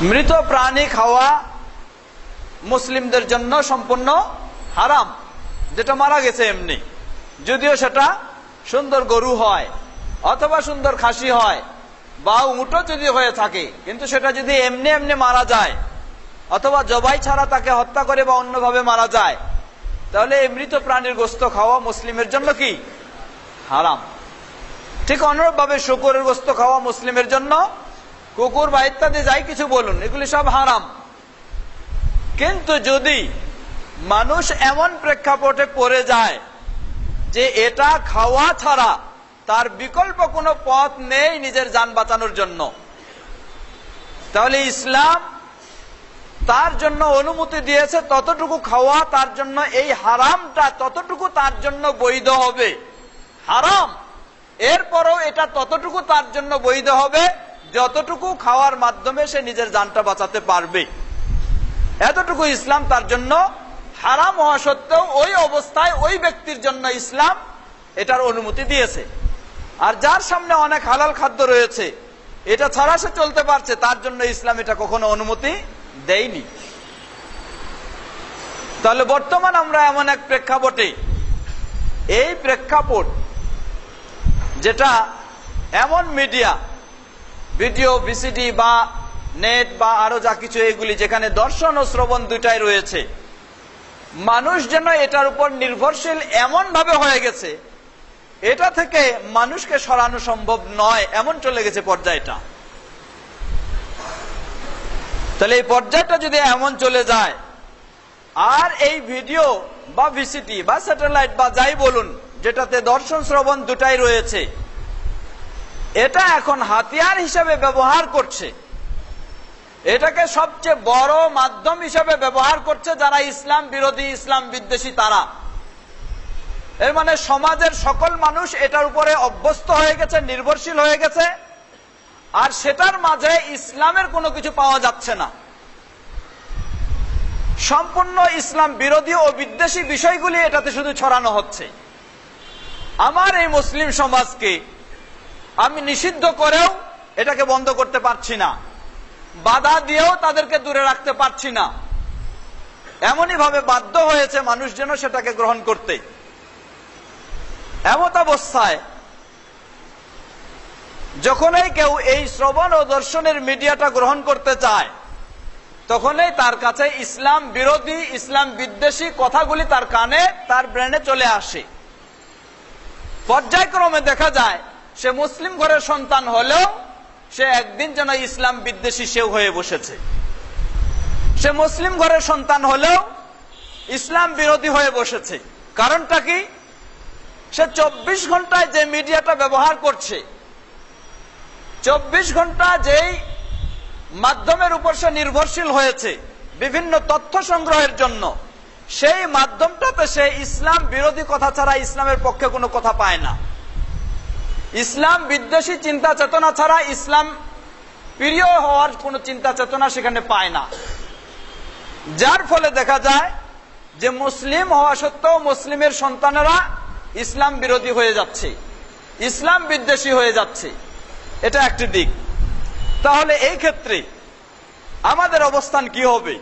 মৃত প্রাণী খাওয়া মুসলিমদের জন্য সম্পূর্ণ হারাম, যেটা মারা গেছে এমনি, যদিও সেটা সুন্দর গরু হয় অথবা সুন্দর খাসি হয় বা উটও যদি হয়ে থাকে, কিন্তু সেটা যদি এমনি এমনি মারা যায় অথবা জবাই ছাড়া তাকে হত্যা করে বা অন্যভাবে মারা যায়, তাহলে এই মৃত প্রাণীর গোশত খাওয়া মুসলিমের জন্য কি হারাম। ঠিক অনুরূপ ভাবে শূকরের গোশত খাওয়া মুসলিমের জন্য, কুকুর বা ইত্যাদি যাই কিছু বলুন, এগুলি সব হারাম। কিন্তু যদি মানুষ এমন প্রেক্ষাপটে পড়ে যায় যে এটা খাওয়া ছাড়া তার বিকল্প কোনো পথ নেই নিজের জান বাঁচানোর জন্য, তাহলে ইসলাম তার জন্য অনুমতি দিয়েছে ততটুকু খাওয়া তার জন্য, এই হারামটা ততটুকু তার জন্য বৈধ হবে। হারাম, এরপরও এটা ততটুকু তার জন্য বৈধ হবে যতটুকু খাওয়ার মাধ্যমে সে নিজের জানটা বাঁচাতে পারবে। এতটুকু ইসলাম তার জন্য হারাম হওয়া সত্ত্বেও ওই অবস্থায় ওই ব্যক্তির জন্য ইসলাম এটার অনুমতি দিয়েছে। আর যার সামনে অনেক হালাল খাদ্য রয়েছে, এটা ছাড়া সে চলতে পারছে, তার জন্য ইসলাম এটা কখনো অনুমতি দেয়নি। তাহলে বর্তমান আমরা এমন এক প্রেক্ষাপটে, এই প্রেক্ষাপট যেটা এমন মিডিয়া, ভিডিও, ভিসিডি বা নেট বা আরো যা কিছু, এগুলি যেখানে দর্শন ও শ্রবণ দুটাই রয়েছে, মানুষ যেন এটার উপর নির্ভরশীল এমন ভাবে হয়ে গেছে, এটা থেকে মানুষকে সরানো সম্ভব নয়, এমন চলে গেছে পর্যায়টা। তাহলে এই পর্যায়টা যদি এমন চলে যায়, আর এই ভিডিও বা ভিসিডি বা স্যাটেলাইট বা যাই বলুন, যেটাতে দর্শন শ্রবণ দুটাই রয়েছে, এটা এখন হাতিয়ার হিসেবে ব্যবহার করছে, এটাকে সবচেয়ে বড় মাধ্যম হিসেবে ব্যবহার করছে যারা ইসলাম বিরোধী, ইসলাম বিদ্বেষী তারা। এর মানে সমাজের সকল মানুষ এটার উপরে অভ্যস্ত হয়ে গেছে, নির্ভরশীল হয়ে গেছে, আর সেটার মাঝে ইসলামের কোনো কিছু পাওয়া যাচ্ছে না। সম্পূর্ণ ইসলাম বিরোধী ও বিদ্বেষী বিষয়গুলি এটাতে শুধু ছড়ানো হচ্ছে। আমার এই মুসলিম সমাজকে আমি নিষিদ্ধ করেও এটাকে বন্ধ করতে পারছি না, বাধা দিয়েও তাদেরকে দূরে রাখতে পারছি না। এমনই ভাবে বাধ্য হয়েছে মানুষ যেন সেটাকে গ্রহণ করতে। এমত অবস্থায় যখনই কেউ এই শ্রবণ ও দর্শনের মিডিয়াটা গ্রহণ করতে চায়, তখনই তার কাছে ইসলাম বিরোধী, ইসলাম বিদ্বেষী কথাগুলি তার কানে, তার ব্রেনে চলে আসে। পর্যায়ক্রমে দেখা যায় সে মুসলিম ঘরের সন্তান হলেও সে একদিন যেন ইসলাম বিদ্বেষী সেও হয়ে বসেছে। সে মুসলিম ঘরের সন্তান হলেও ইসলাম বিরোধী হয়ে বসেছে। কারণটা কি? সে 24 ঘন্টায় যে মিডিয়াটা ব্যবহার করছে, 24 ঘন্টা যেই মাধ্যমের উপর সে নির্ভরশীল হয়েছে বিভিন্ন তথ্য সংগ্রহের জন্য, সেই মাধ্যমটাতে সে ইসলাম বিরোধী কথা ছাড়া ইসলামের পক্ষে কোনো কথা পায় না। ইসলাম বিদ্বেষী চিন্তা চেতনা ছাড়া ইসলাম প্রিয় হওয়ার কোনো চিন্তা চেতনা সেখানে পায় না। যার ফলে দেখা যায় যে মুসলিম হওয়া সত্ত্বেও মুসলিমের সন্তানেরা ইসলাম বিরোধী হয়ে যাচ্ছে, ইসলাম বিদ্বেষী হয়ে যাচ্ছে। এটা একটি দিক। তাহলে এই ক্ষেত্রে আমাদের অবস্থান কি হবে?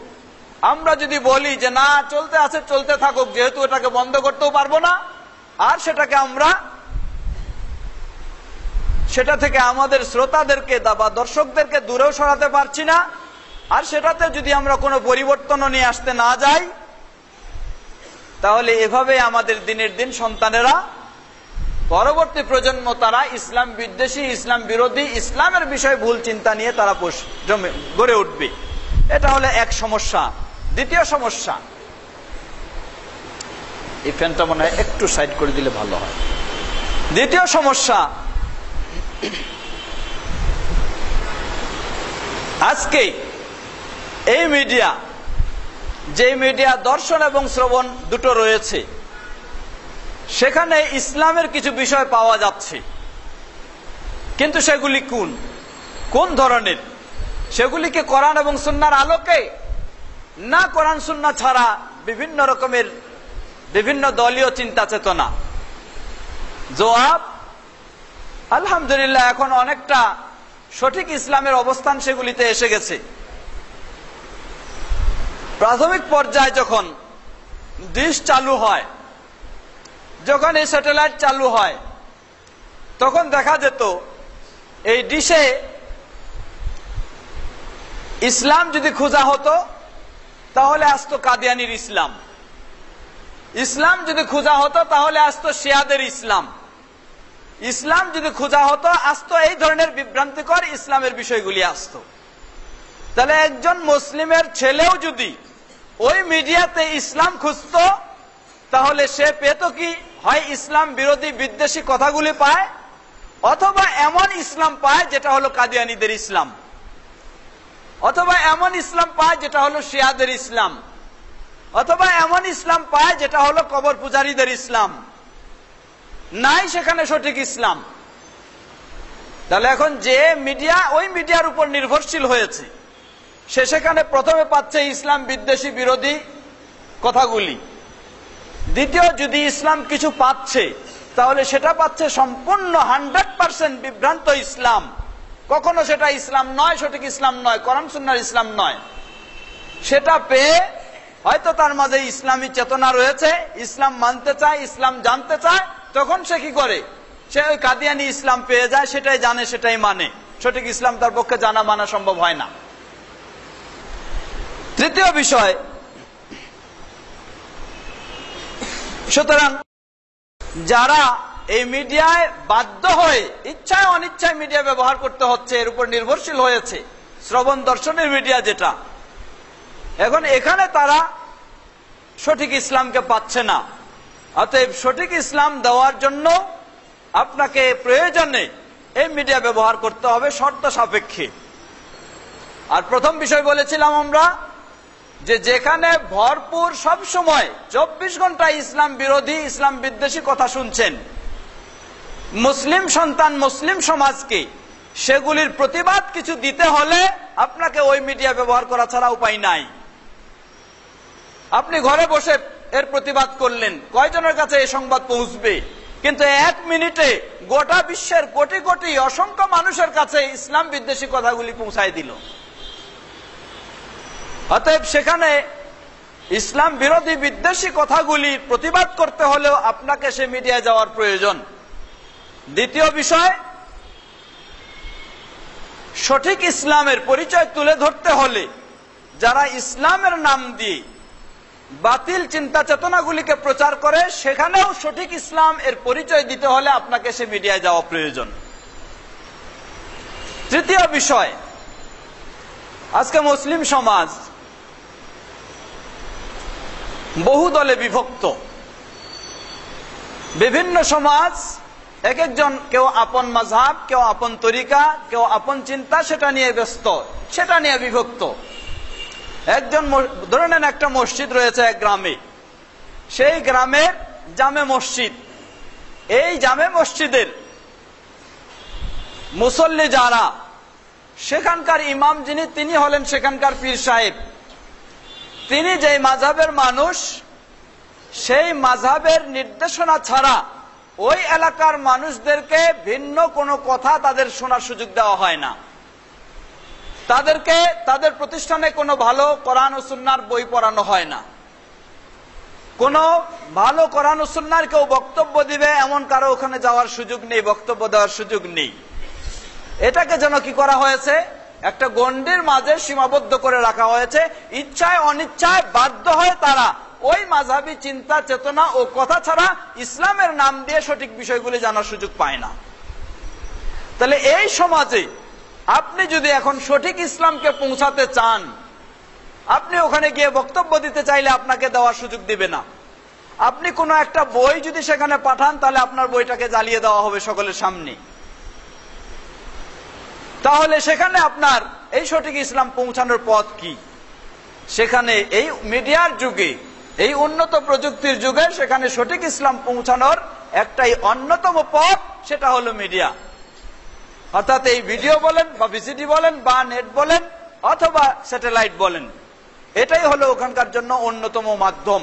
আমরা যদি বলি যে না, চলতে আছে চলতে থাকুক, যেহেতু এটাকে বন্ধ করতেও পারবো না, আর সেটা থেকে আমাদের শ্রোতাদেরকে বা দর্শকদেরকে দূরেও সরাতে পারছি না, আর সেটাতে যদি আমরা কোনো পরিবর্তনও নিয়ে আসতে না যাই, তাহলে এভাবে আমাদের দিনের দিন সন্তানেরা, পরবর্তী প্রজন্ম তারা ইসলাম বিদ্বেষী, ইসলাম বিরোধী, ইসলামের বিষয়ে ভুল চিন্তা নিয়ে তারা গড়ে উঠবে। এটা হলো এক সমস্যা। দ্বিতীয় সমস্যা, এই ফ্যানটা মনে হয় একটু সাইড করে দিলে ভালো হয়। দ্বিতীয় সমস্যা, আজকে এই মিডিয়া, যে মিডিয়া দর্শন এবং শ্রবণ দুটো রয়েছে, সেখানে ইসলামের কিছু বিষয় পাওয়া যাচ্ছে, কিন্তু সেগুলি কোন ধরনের? সেগুলিকে কোরআন এবং সুন্নাহর আলোকে, না কোরআন সুন্নাহ ছাড়া বিভিন্ন রকমের বিভিন্ন দলীয় চিন্তা চেতনা? জবাব, আলহামদুলিল্লাহ এখন অনেকটা সঠিক ইসলামের অবস্থান সেগুলিতে এসে গেছে। প্রাথমিক পর্যায়ে যখন ডিশ চালু হয়, যখন এই স্যাটেলাইট চালু হয়, তখন দেখা যেত এই ডিশে ইসলাম যদি খোঁজা হতো তাহলে আসতো কাদিয়ানির ইসলাম, ইসলাম যদি খোঁজা হতো তাহলে আসতো শিয়াদের ইসলাম, ইসলাম যদি খোঁজা হতো আসতো এই ধরনের বিভ্রান্তিকর ইসলামের বিষয়গুলি আসতো। তাহলে একজন মুসলিমের ছেলেও যদি ওই মিডিয়াতে ইসলাম খুঁজতো, তাহলে সে পেত কি? হয় ইসলাম বিরোধী বিদ্বেষী কথাগুলি পায়, অথবা এমন ইসলাম পায় যেটা হলো কাদিয়ানীদের ইসলাম, অথবা এমন ইসলাম পায় যেটা হলো শিয়াদের ইসলাম, অথবা এমন ইসলাম পায় যেটা হলো কবর পূজারীদের ইসলাম। নাই সেখানে সঠিক ইসলাম। তাহলে এখন যে মিডিয়া ওই মিডিয়ার উপর নির্ভরশীল হয়েছে, সে সেখানে প্রথমে পাচ্ছে ইসলাম বিদ্বেষী বিরোধী কথাগুলি। দ্বিতীয়, যদি ইসলাম কিছু পাচ্ছে তাহলে সেটা পাচ্ছে সম্পূর্ণ 100% বিভ্রান্ত ইসলাম। কখনো সেটা ইসলাম নয়, সঠিক ইসলাম নয়, কোরআন সুন্নাহর ইসলাম নয়। সেটা পেয়ে হয়তো তার মাঝে ইসলামী চেতনা রয়েছে, ইসলাম মানতে চায়, ইসলাম জানতে চায়, তখন সে কি করে? সে ওই কাদিয়ানি ইসলাম পেয়ে যায়, সেটাই জানে, সেটাই মানে। সঠিক ইসলাম তার পক্ষে জানা মানা সম্ভব হয় না। তৃতীয় বিষয়, সুতরাং যারা এই মিডিয়ায় বাধ্য হয়ে ইচ্ছায় অনিচ্ছায় মিডিয়া ব্যবহার করতে হচ্ছে, এর উপর নির্ভরশীল হয়েছে, শ্রবণ দর্শনের মিডিয়া যেটা, এখন এখানে তারা সঠিক ইসলামকে পাচ্ছে না। অতএব সঠিক ইসলাম দেওয়ার জন্য আপনাকে প্রয়োজনে এই মিডিয়া ব্যবহার করতে হবে শর্ত সাপেক্ষে। আর প্রথম বিষয় বলেছিলাম আমরা যে যেখানে ভরপুর সব সময় 24 ঘন্টা ইসলাম বিরোধী, ইসলাম বিদ্বেষী কথা শুনছেন, মুসলিম সন্তান, মুসলিম সমাজকে সেগুলির প্রতিবাদ কিছু দিতে হলে আপনাকে ওই মিডিয়া ব্যবহার করা ছাড়া উপায় নাই। আপনি ঘরে বসে এর প্রতিবাদ করলেন, কয়জনের কাছে এই সংবাদ পৌঁছবে? কিন্তু 1 মিনিটে গোটা বিশ্বের কোটি কোটি অসংখ্য মানুষের কাছে ইসলাম বিদ্বেষী কথাগুলি পৌঁছায় দিল। অতএব সেখানে ইসলাম বিরোধী বিদ্বেষী কথাগুলি প্রতিবাদ করতে হলেও আপনাকে সে মিডিয়ায় যাওয়ার প্রয়োজন। দ্বিতীয় বিষয়, সঠিক ইসলামের পরিচয় তুলে ধরতে হলে যারা ইসলামের নাম দিয়ে বাতিল চিন্তা চেতনাগুলিকে প্রচার করে, সেখানেও সঠিক ইসলাম এর পরিচয় দিতে হলে আপনাকে সে মিডিয়ায় যাওয়া প্রয়োজন। তৃতীয় বিষয়, আজকে মুসলিম সমাজ বহু দলে বিভক্ত। বিভিন্ন সমাজ, এক একজন, কেউ আপন মাযহাব, কেউ আপন তরিকা, কেউ আপন চিন্তা, সেটা নিয়ে ব্যস্ত, সেটা নিয়ে বিভক্ত। একজন, ধরে নেন একটা মসজিদ রয়েছে এক গ্রামে, সেই গ্রামের জামে মসজিদ, এই জামে মসজিদের মুসল্লি যারা, সেখানকার ইমাম যিনি, তিনি হলেন সেখানকার পীর সাহেব। তিনি যেই মাযহাবের মানুষ, সেই মাযহাবের নির্দেশনা ছাড়া ওই এলাকার মানুষদেরকে ভিন্ন কোনো কথা তাদের শোনার সুযোগ দেওয়া হয় না। তাদেরকে তাদের প্রতিষ্ঠানে কোনো ভালো কোরআন ও সুন্নাহর বই পড়ানো হয় না। কোনো ভালো কোরআন ও সুন্নাহর কেউ বক্তব্য দিবে এমন কারো ওখানে যাওয়ার সুযোগ নেই, বক্তব্য দেওয়ার সুযোগ নেই। এটাকে যেন কি করা হয়েছে? একটা গণ্ডির মাঝে সীমাবদ্ধ করে রাখা হয়েছে। ইচ্ছায় অনিচ্ছায় বাধ্য হয়ে তারা ওই মাযহাবী চিন্তা চেতনা ও কথা ছাড়া ইসলামের নাম দিয়ে সঠিক বিষয়গুলি জানার সুযোগ পায় না। তাহলে এই সমাজে আপনি যদি এখন সঠিক ইসলামকে পৌঁছাতে চান, আপনি ওখানে গিয়ে বক্তব্য দিতে চাইলে আপনাকে দেওয়ার সুযোগ দিবে না। আপনি কোনো একটা বই যদি সেখানে পাঠান, তাহলে আপনার বইটাকে জ্বালিয়ে দেওয়া হবে সকলের সামনে। তাহলে সেখানে আপনার এই সঠিক ইসলাম পৌঁছানোর পথ কি? সেখানে এই মিডিয়ার যুগে, এই উন্নত প্রযুক্তির যুগে সেখানে সঠিক ইসলাম পৌঁছানোর একটাই অন্যতম পথ, সেটা হলো মিডিয়া। অর্থাৎ এই ভিডিও বলেন বা ভিসিডি বলেন বা নেট বলেন অথবা স্যাটেলাইট বলেন, এটাই হলো ওখানকার জন্য অন্যতম মাধ্যম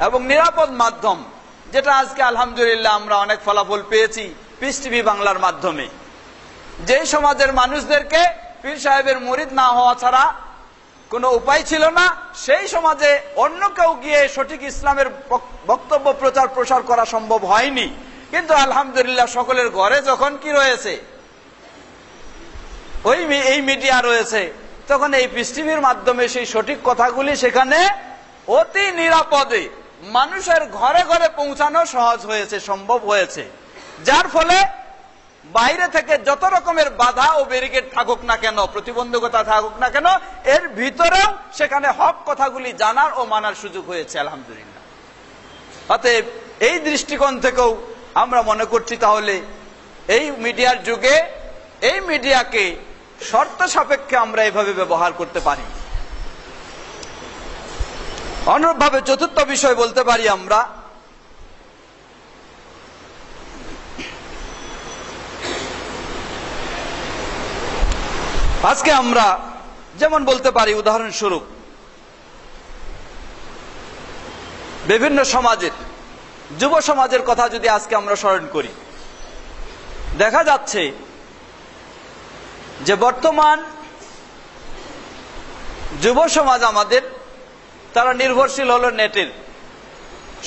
এবং নিরাপদ মাধ্যম, যেটা আজকে আলহামদুলিল্লাহ আমরা অনেক ফলাফল পেয়েছি পিস টিভি বাংলার মাধ্যমে। যে সমাজের মানুষদেরকে পীর সাহেবের মুরিদ না হওয়া ছাড়া কোনো উপায় ছিল না, সেই সমাজে অন্য কেউ গিয়ে সঠিক ইসলামের বক্তব্য প্রচার প্রসার করা সম্ভব হয়নি। কিন্তু আলহামদুলিল্লাহ সকলের ঘরে যখন কি রয়েছে, এই মিডিয়া রয়েছে, তখন এই পিস টিভির মাধ্যমে সেই সঠিক কথাগুলি সেখানে অতি নিরাপদে মানুষের ঘরে ঘরে পৌঁছানো সহজ হয়েছে, সম্ভব হয়েছে। যার ফলে বাইরে থেকে যত রকমের বাধা ও ব্যারিকেড থাকুক না কেন, প্রতিবন্ধকতা থাকুক না কেন, এর ভিতরেও সেখানে হক কথাগুলি জানার ও মানার সুযোগ হয়েছে আলহামদুলিল্লাহ। অতএব এই দৃষ্টিকোণ থেকেও আমরা মনে করছি তাহলে এই মিডিয়ার যুগে এই মিডিয়াকে শর্ত সাপেক্ষে আমরা এভাবে ব্যবহার করতে পারি। অনুরূপভাবে চতুর্থ বিষয় বলতে পারি আমরা, আজকে আমরা যেমন বলতে পারি উদাহরণস্বরূপ বিভিন্ন সমাজের যুব সমাজের কথা যদি আজকে আমরা স্মরণ করি, দেখা যাচ্ছে যে বর্তমান যুব সমাজ আমাদের, তারা নির্ভরশীল হলো নেটের।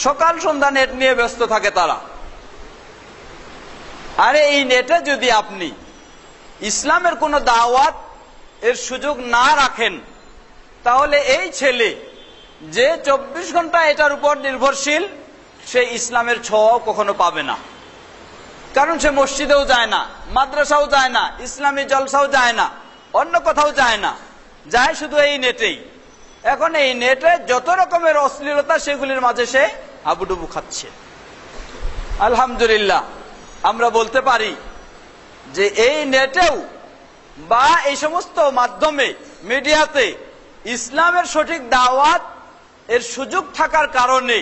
সকাল সন্ধ্যা নেট নিয়ে ব্যস্ত থাকে তারা। আরে এই নেটে যদি আপনি ইসলামের কোন দাওয়াত এর সুযোগ না রাখেন, তাহলে এই ছেলে যে 24 ঘন্টা এটার উপর নির্ভরশীল, সে ইসলামের ছোঁয়াও কখনো পাবে না। কারণ সে মসজিদেও যায় না, মাদ্রাসাও যায় না, ইসলামী জলসাও যায় না, অন্য কোথাও যায় না, যায় শুধু এই নেটেই। এখন এই নেটে যত রকমের অশ্লীলতা, সেগুলির মাঝে সে হাবুডুবু খাচ্ছে। আলহামদুলিল্লাহ আমরা বলতে পারি যে এই নেটেও বা এই সমস্ত মাধ্যমে মিডিয়াতে ইসলামের সঠিক দাওয়াত এর সুযোগ থাকার কারণে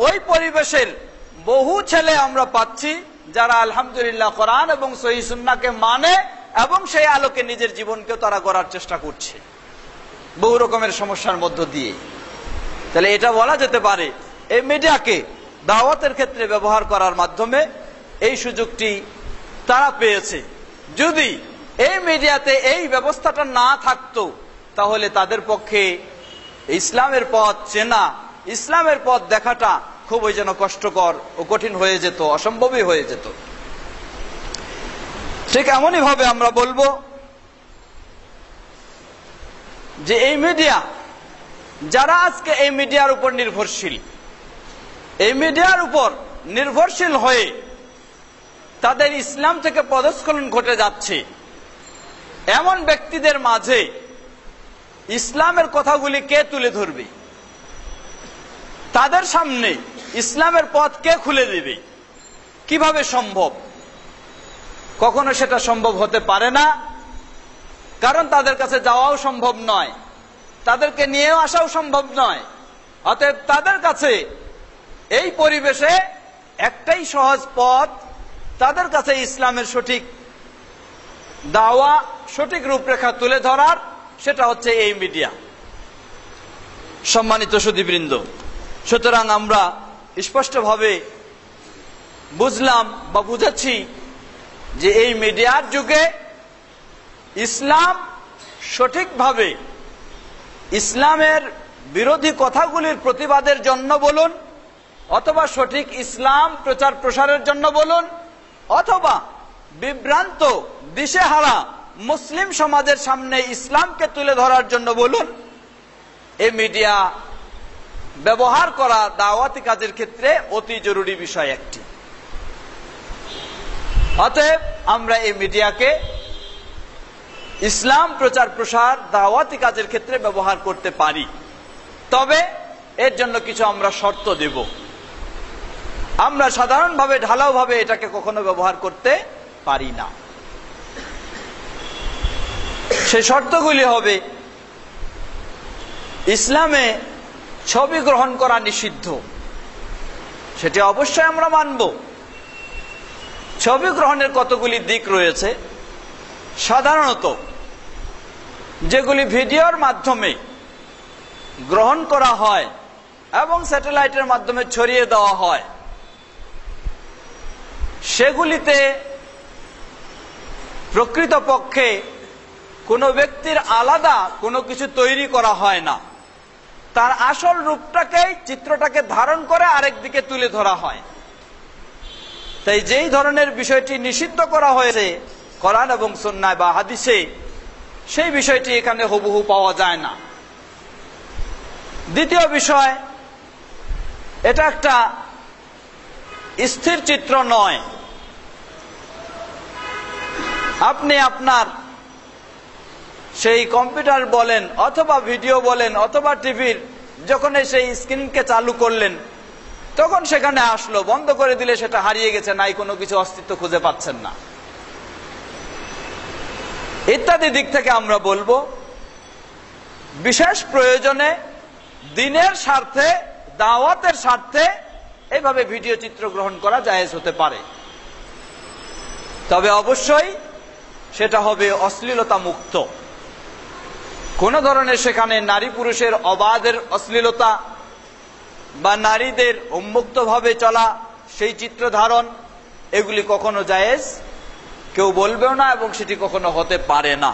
ওই পরিবেশের বহু ছেলে আমরা পাচ্ছি যারা আলহামদুলিল্লাহ কোরআন এবং সহিহ সুন্নাহকে মানে এবং সেই আলোকে নিজের জীবনকে তারা গড়ার চেষ্টা করছে বহু রকমের সমস্যার মধ্য দিয়ে। তাহলে এটা বলা যেতে পারে এই মিডিয়াকে দাওয়াতের ক্ষেত্রে ব্যবহার করার মাধ্যমে এই সুযোগটি তারা পেয়েছে। যদি এই মিডিয়াতে এই ব্যবস্থাটা না থাকতো, তাহলে তাদের পক্ষে ইসলামের পথ চেনা, ইসলামের পথ দেখাটা খুবই যেন কষ্টকর ও কঠিন হয়ে যেত, অসম্ভবই হয়ে যেত। ঠিক এমনই ভাবে আমরা বলবো যে এই মিডিয়া, যারা আজকে এই মিডিয়ার উপর নির্ভরশীল, এই মিডিয়ার উপর নির্ভরশীল হয়ে তাদের ইসলাম থেকে পদস্খলন ঘটে যাচ্ছে, এমন ব্যক্তিদের মাঝে ইসলামের কথাগুলি কে তুলে ধরবে? তাদের সামনে ইসলামের পথ কে খুলে দেবে? কিভাবে সম্ভব? কখনো সেটা সম্ভব হতে পারে না, কারণ তাদের কাছে যাওয়াও সম্ভব নয়, তাদেরকে নিয়েও আসাও সম্ভব নয়। অতএব তাদের কাছে এই পরিবেশে একটাই সহজ পথ, তাদের কাছে ইসলামের সঠিক দাওয়া, সঠিক রূপরেখা তুলে ধরার, সেটা হচ্ছে এই মিডিয়া। সম্মানিত সুধীবৃন্দ, সুতরাং আমরা স্পষ্টভাবে বুঝলাম বা বুঝেছি যে এই মিডিয়ার যুগে ইসলাম সঠিকভাবে, ইসলামের বিরোধী কথাগুলির প্রতিবাদের জন্য বলুন, অথবা সঠিক ইসলাম প্রচার প্রসারের জন্য বলুন, অথবা বিভ্রান্ত দিশেহারা মুসলিম সমাজের সামনে ইসলামকে তুলে ধরার জন্য বলুন, এই মিডিয়া ব্যবহার করা দাওয়াতি কাজের ক্ষেত্রে অতি জরুরি বিষয় একটি। অতএব আমরা এই মিডিয়াকে ইসলাম প্রচার প্রসার দাওয়াতি কাজের ক্ষেত্রে ব্যবহার করতে পারি, তবে এর জন্য কিছু আমরা শর্ত দেব। আমরা সাধারণভাবে ঢালাওভাবে এটাকে কখনো ব্যবহার করতে পারি না। সেই শর্তগুলি হবে, ইসলামে ছবি গ্রহণ করা নিষিদ্ধ, সেটি অবশ্যই আমরা মানব। ছবি গ্রহণের কতগুলি দিক রয়েছে। সাধারণত যেগুলি ভিডিওর মাধ্যমে গ্রহণ করা হয় এবং স্যাটেলাইটের মাধ্যমে ছড়িয়ে দেওয়া হয়, সেগুলিতে প্রকৃতপক্ষে কোনো ব্যক্তির আলাদা কোনো কিছু তৈরি করা হয় না, তার আসল রূপটাকেই, চিত্রটাকে ধারণ করে আরেক দিকে তুলে ধরা হয়। তাই যেই ধরনের বিষয়টি নিষিদ্ধ করা হয়েছে কোরআন এবং সুন্নাহ বা হাদিসে, সেই বিষয়টি এখানে হুবহু পাওয়া যায় না। দ্বিতীয় বিষয়, এটা একটা স্থির চিত্র নয়। আপনি আপনার সেই কম্পিউটার বলেন অথবা ভিডিও বলেন অথবা টিভির যখন সেই স্ক্রিনকে চালু করলেন, তখন সেখানে আসলো, বন্ধ করে দিলে সেটা হারিয়ে গেছে, নাই কোনো কিছু অস্তিত্ব খুঁজে পাচ্ছেন না, ইত্যাদি দিক থেকে আমরা বলবো, বিশেষ প্রয়োজনে, দিনের স্বার্থে, দাওয়াতের স্বার্থে এইভাবে ভিডিও চিত্র গ্রহণ করা জায়েজ হতে পারে। তবে অবশ্যই সেটা হবে অশ্লীলতা মুক্ত। কোন ধরনের সেখানে নারী পুরুষের অবাধের অশ্লীলতা বা নারীদের উন্মুক্তভাবে চলা সেই চিত্র ধারণ, এগুলি কখনো জায়েজ কেউ বলবেও না এবং সেটি কখনো হতে পারে না।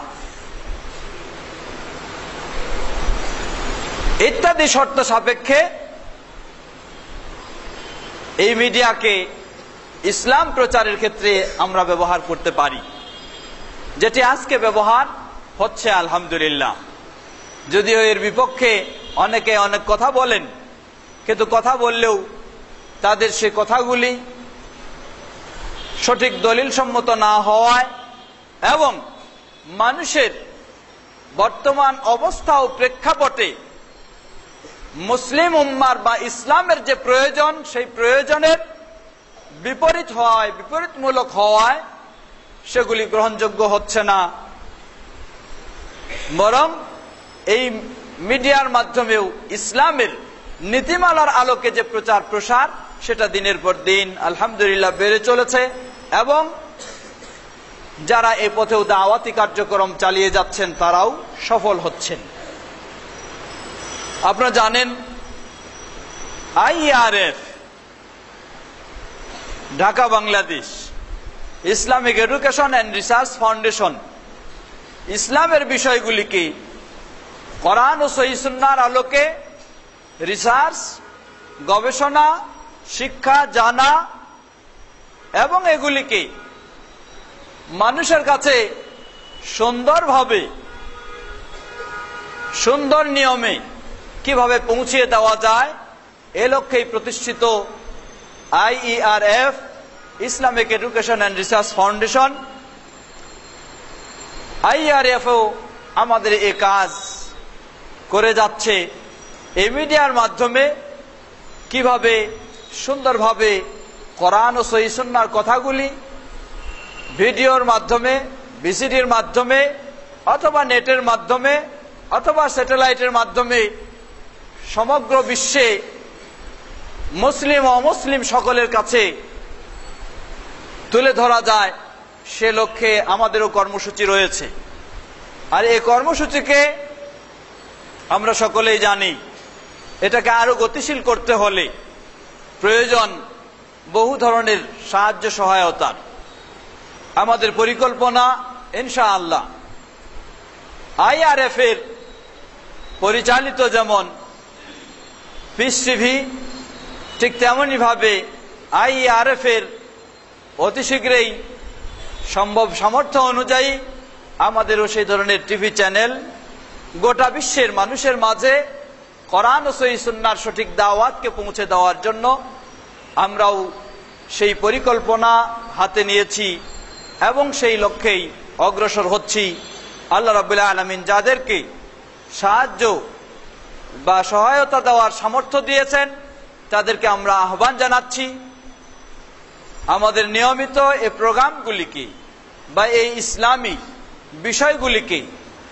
ইত্যাদি শর্ত সাপেক্ষে এই মিডিয়াকে ইসলাম প্রচারের ক্ষেত্রে আমরা ব্যবহার করতে পারি, যেটি আজকে ব্যবহার হচ্ছে আলহামদুলিল্লাহ। যদিও এর বিপক্ষে অনেকে অনেক কথা বলেন, কিন্তু কথা বললেও তাদের সে কথাগুলি সঠিক দলিল সম্মত না হওয়ায় এবং মানুষের বর্তমান অবস্থা ও প্রেক্ষাপটে মুসলিম উম্মার বা ইসলামের যে প্রয়োজন, সেই প্রয়োজনের বিপরীত হওয়ায়, বিপরীতমূলক হওয়ায় সেগুলি গ্রহণযোগ্য হচ্ছে না। বরং এই মিডিয়ার মাধ্যমেও ইসলামের নীতিমালার আলোকে যে প্রচার প্রসার, সেটা দিনের পর দিন আলহামদুলিল্লাহ বেড়ে চলেছে এবং যারা এই পথেও দাওয়াতি কার্যক্রম চালিয়ে যাচ্ছেন তারাও সফল হচ্ছেন। আপনারা জানেন IRF, Dhaka Bangladesh Islamic education and research foundation, ইসলামের বিষয়গুলিকে কোরআন ও সহিহ সুন্নাহর আলোকে রিসার্চ, গবেষণা, শিক্ষা, জানা এবং এগুলিকে মানুষের কাছে সুন্দরভাবে, সুন্দর নিয়মে কিভাবে পৌঁছিয়ে দেওয়া যায়, এ লক্ষ্যেই প্রতিষ্ঠিত IERF, Islamic education and research foundation. IERFও আমাদের এই কাজ করে যাচ্ছে। এই মিডিয়ার মাধ্যমে কিভাবে সুন্দরভাবে কোরআন ও সহিহ সুন্নাহর কথাগুলি ভিডিওর মাধ্যমে, ভিসিডির মাধ্যমে অথবা নেটের মাধ্যমে অথবা স্যাটেলাইটের মাধ্যমে সমগ্র বিশ্বে মুসলিম ও অমুসলিম সকলের কাছে তুলে ধরা যায়, সে লক্ষ্যে আমাদেরও কর্মসূচি রয়েছে। আর এই কর্মসূচিকে আমরা সকলেই জানি, এটাকে আরো গতিশীল করতে হলে প্রয়োজন বহু ধরনের সাহায্য সহায়তার। আমাদের পরিকল্পনা ইনশাআল্লাহ IRF এর পরিচালিত যেমন পিস টিভি, ঠিক তেমনি ভাবে IERF এর অতি শীঘ্রই সম্ভব সামর্থ্য অনুযায়ী আমাদেরও সেই ধরনের টিভি চ্যানেল গোটা বিশ্বের মানুষের মাঝে কোরআন ও সহিহ সুন্নাহর সঠিক দাওয়াতকে পৌঁছে দেওয়ার জন্য আমরাও সেই পরিকল্পনা হাতে নিয়েছি এবং সেই লক্ষ্যেই অগ্রসর হচ্ছি। আল্লাহ রাব্বুল আলামিন যাদেরকে সাহায্য বা সহায়তা দেওয়ার সামর্থ্য দিয়েছেন তাদেরকে আমরা আহ্বান জানাচ্ছি আমাদের নিয়মিত এই প্রোগ্রামগুলিকে বা এই ইসলামী বিষয়গুলিকে